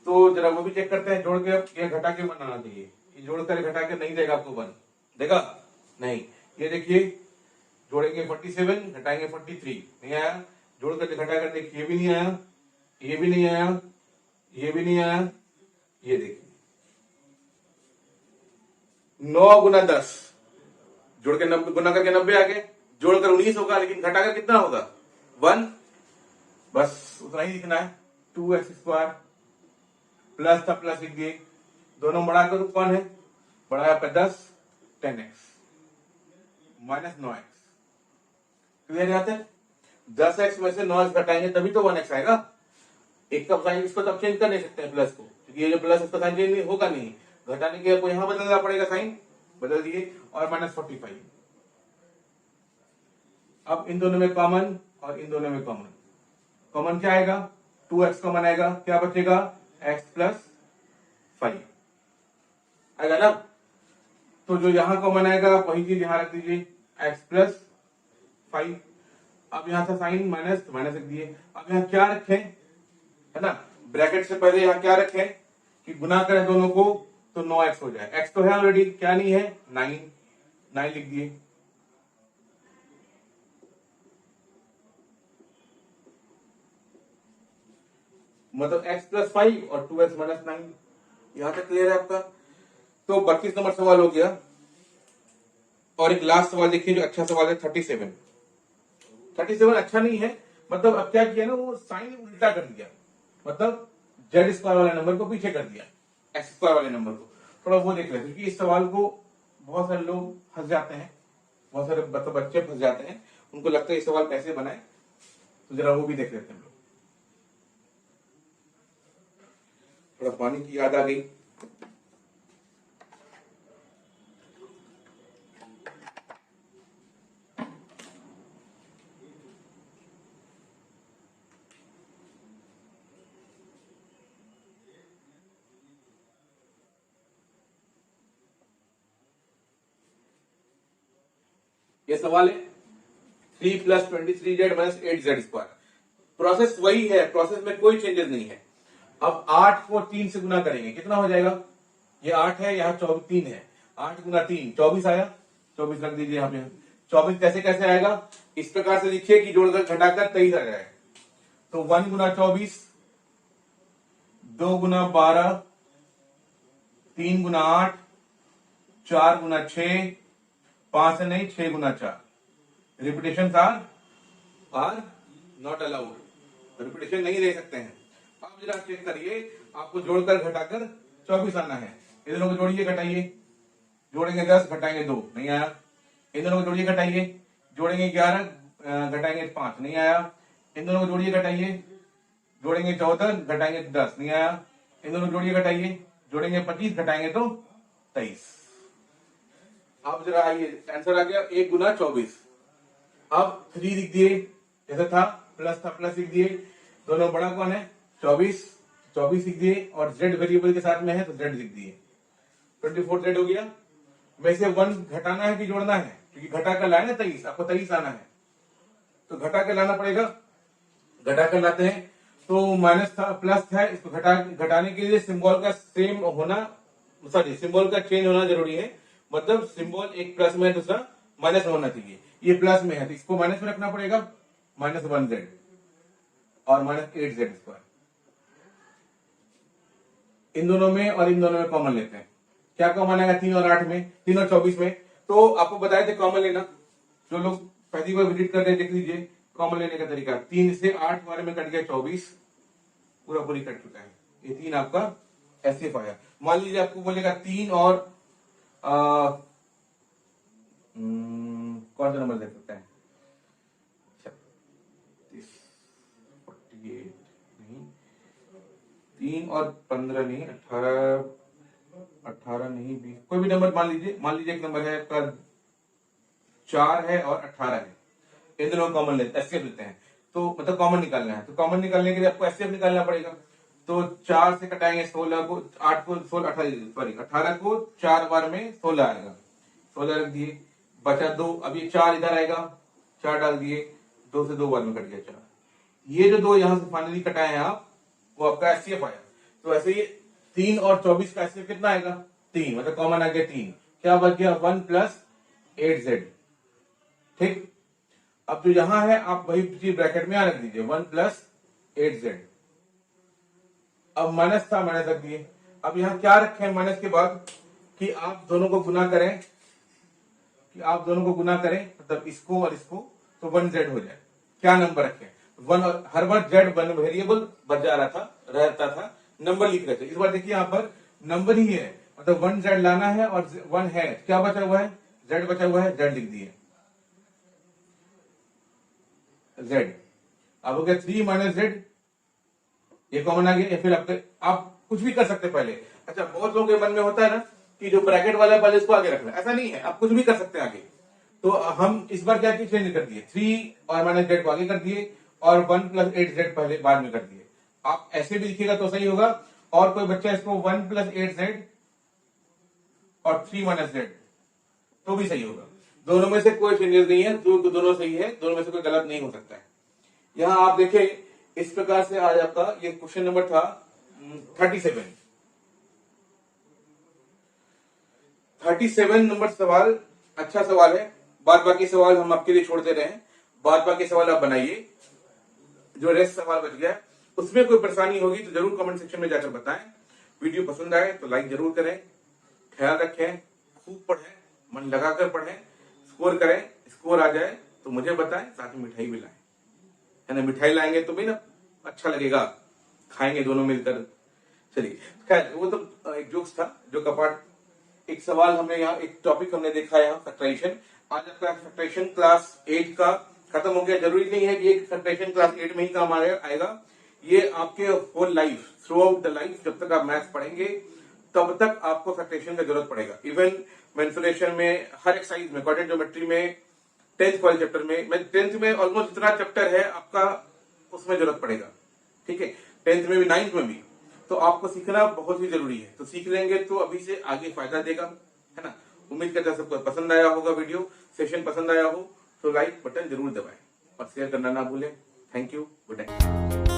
तो जरा वो भी चेक करते हैं, जोड़ के या घटा के बनाना चाहिए। ये जोड़कर घटा के नहीं देगा आपको 1, देगा नहीं। ये देखिए जोड़ेंगे 47, घटाएंगे 43, नहीं आया। जोड़कर घटा कर देखिए, ये भी नहीं आया, ये भी नहीं आया, ये भी नहीं आया। ये देखिए 9 गुना 10, जोड़ के 90 गुना करके 90 आ गए, जोड़कर 19 होगा, लेकिन घटाकर कितना होगा 1। बस उतना ही लिखना है। 2x² प्लस था प्लस लिख दिए, दोनों बढ़ाकर कौन है, बड़ा है आपका 10, 10x माइनस 9x। क्लियर है? 10x में से 9x घटाएंगे तभी तो 1x आएगा। एक का साइन इसको तब चेंज कर नहीं सकते हैं प्लस को, क्योंकि ये जो प्लस इसका साइन चेंज होगा नहीं, घटाने के आपको यहां बदलना पड़ेगा, साइन बदल दिए, और माइनस 45। अब इन दोनों में कॉमन और इन दोनों में कॉमन, कॉमन क्या आएगा 2x कॉमन आएगा, क्या बचेगा x प्लस 5 आएगा ना। तो जो यहां कॉमन आएगा वही चीज यहां रख दीजिए, x प्लस 5। अब यहां से साइन माइनस माइनस रख दिए। अब यहां क्या रखें, है ना, ब्रैकेट से पहले यहां क्या रखें कि गुना करें दोनों को तो 9x हो जाए। x तो है ऑलरेडी, क्या नहीं है 9, 9 लिख दिए। मतलब x प्लस 5 और 2x माइनस 9। यहां तक क्लियर है आपका। तो 32 नंबर सवाल हो गया। और एक लास्ट सवाल देखिए जो अच्छा सवाल है 37। 37 अच्छा नहीं है, मतलब अब क्या किया ना, वो साइन उल्टा कर दिया, मतलब z² वाले नंबर को पीछे कर दिया x² वाले नंबर को। थोड़ा वो देख लेते, क्योंकि इस सवाल को बहुत सारे लोग फंस जाते हैं, बहुत सारे बच्चे फंस जाते हैं, उनको लगता है ये सवाल कैसे बनाए, तो जरा वो भी देख लेते हैं लोग। थोड़ा पानी की याद आ गई। ये सवाल है 3 plus 23z minus 8z²। Process वही है, प्रोसेस में कोई चेंजेस नहीं है। अब 8 को 3 से गुना करेंगे, कितना हो जाएगा, ये 8 है, यहाँ 3 है, 8 गुना 3 24 आया, 24 रख दीजिए यहाँ पे। 24 कैसे कैसे आएगा, इस प्रकार से लिखिए कि जोड़कर घटाकर 23 आ जाए। तो 1 गुना 24, 2 गुना 12, 3 गुना 8, 4 गुना 6, 5 से नहीं 6 गुना 4। Repetition are not allowed, repetition नहीं दे सकते हैं। अब जरा चेक करिए, आपको जोड़कर घटाकर 24 आना है। इन दोनों को जोड़िए घटाइए, जोड़ेंगे 10 घटाएंगे 2, नहीं आया। इन दोनों को जोड़िए घटाइए, जोड़ेंगे 11 घटाएंगे 5, नहीं आया। इन दोनों को जोड़िए घटाइए, जोड़ेंगे 14 घटाएंगे 10, नहीं आया। इन दोनों को जोड़िए घटाइए, जोड़ेंगे 25 घटाएंगे तो 23। अब जरा आइए, आंसर आ गया 1 गुना 24। अब 3 लिख दिए, जैसे था प्लस लिख दिए, दोनों बड़ा कौन है 24, 24 लिख दिए और z वेरिएबल के साथ में है तो z लिख दिए, 24 z हो गया। वैसे 1 घटाना है कि जोड़ना है, क्योंकि घटा कर लाए ना 23, आपको 23 आना है तो घटा कर लाना पड़ेगा। घटा कर लाते हैं तो माइनस था प्लस था, इसको घटाने के लिए सिंबल का सेम होना, सॉरी सिंबल का चेंज होना जरूरी है। मतलब सिंबल एक प्लस में है, दूसरा माइनस में होना चाहिए। ये प्लस में है तो इसको माइनस में रखना पड़ेगा, -1z और -8z स्क्वायर। इन दोनों में और इन दोनों में कॉमन लेते हैं। क्या कॉमन आएगा 3 और 8 में, 3 और 24 में। तो आपको बताए थे कॉमन लेना, जो लोग पहली बार विजिट कर रहे हैं देख लीजिए कॉमन लेने का तरीका। 3 से 8 बारे में कट गया 24, पूरा पूरी कट चुका है। ये 3 आपका एसएफ आया। मान लीजिए आपको बोलेगा 3 और कौन सा नंबर दे सकते हैं, 48 नहीं, 3 और 15 नहीं, 18 नहीं, 20, कोई भी नंबर मान लीजिए एक नंबर है आपका 4 है और 18 है। इन दोनों कॉमन लेते एसएफ लेते हैं, तो मतलब कॉमन निकालना है। तो कॉमन निकालने के लिए आपको एसएफ निकालना पड़ेगा। तो 4 से कटाएंगे 16 को, 8 को 16, 18 को 4 बार में 16 आएगा, 16 रख दिए, बचा 2। अब ये 4 इधर आएगा, 4 डाल दिए, 2 से 2 बार में कट गया 4। ये जो 2 यहां से फाइनली कटाए हैं आप, वो आपका एसएफ आया। तो ऐसे ये 3 और 24 का एसएफ कितना आएगा, 3, मतलब कॉमन आ गया 3। क्या बच गया 1 + 8z। ठीक, अब जो यहां है आप वही चीज ब्रैकेट में यहां रख दीजिए, 1 + 8z। अब माइनस था, माइनस रख दिए। अब यहां क्या रखें माइनस के बाद, कि आप दोनों को गुना करें, मतलब इसको और इसको, तो 1z हो जाए। क्या नंबर रखें, 1, और हर बार z 1 वेरिएबल बच जा रहा था, रहता था, नंबर लिख रहे थे। इस बार देखिए यहाँ पर नंबर ही है, मतलब 1z लाना है और 1 है, क्या बचा हुआ है, z बचा हुआ है, z लिख दिए z। अब हो गया 3 - z, ये कॉमन आ गया। या फिर आप कुछ भी कर सकते हैं पहले। अच्छा, बहुत लोगों के मन में होता है ना कि जो ब्रैकेट वाला है पहले इसको आगे रखना, ऐसा नहीं है, आप कुछ भी कर सकते हैं आगे। तो हम इस बार क्या चेंज कर दिए, 3 और -z को आगे कर दिए और 1 + 8z पहले बाद में कर दिए। आप ऐसे भी लिखिएगा तो सही होगा, और कोई बच्चा इसको 1 + 8z और 3 - z तो भी सही होगा। दोनों में से कोई चेंजेस नहीं है, दोनों सही है, दोनों में से कोई गलत नहीं हो सकता है। यहां आप देखें, इस प्रकार से आज आपका ये क्वेश्चन नंबर था 37 नंबर सवाल। अच्छा सवाल है। बाद बाकी सवाल हम आपके लिए छोड़ दे रहे हैं, बाद बाकी सवाल आप बनाइए। जो रेस्ट सवाल बच गया उसमें कोई परेशानी होगी तो जरूर कमेंट सेक्शन में जाकर बताएं। वीडियो पसंद आए तो लाइक जरूर करें। ख्याल रखें, खूब पढ़ें, मन लगाकर पढ़ें, स्कोर करें। स्कोर आ जाए तो मुझे बताएं, साथ में मिठाई भी लाएं, है ना। मिठाई लाएंगे तो भी ना अच्छा लगेगा, खाएंगे दोनों मिलकर। चलिए, खैर वो तो एक जोक्स था, जो कपाट। एक सवाल हमने यहाँ, एक टॉपिक हमने देखा है यहाँ, फैक्टराइजेशन। आज आपका फैक्टराइजेशन क्लास 8 का खत्म हो गया। जरूरी नहीं है कि एक फैक्टराइजेशन क्लास 8 में ही काम आएगा। ये आपके whole life, throughout the life, जब तक आप मैथ्स पढ़ेंगे तब तक आपको फैक्टराइजेशन का जरूरत पड़ेगा। इवन मेंसुरेशन में, हर एक्सरसाइज में, क्वाड्रेंट ज्योमेट्री में, 10th वाले चैप्टर में, 10th में ऑलमोस्ट जितना चैप्टर है आपका उसमें जरूरत पड़ेगा। ठीक है, 10th में भी, 9th में भी। तो आपको सीखना बहुत ही जरूरी है। तो सीख लेंगे तो अभी से आगे फायदा देगा, है ना। उम्मीद करता सबको पसंद आया होगा। वीडियो सेशन पसंद आया हो तो लाइक बटन जरूर दबाएं और शेयर करना ना भूलें। Thank you, good night.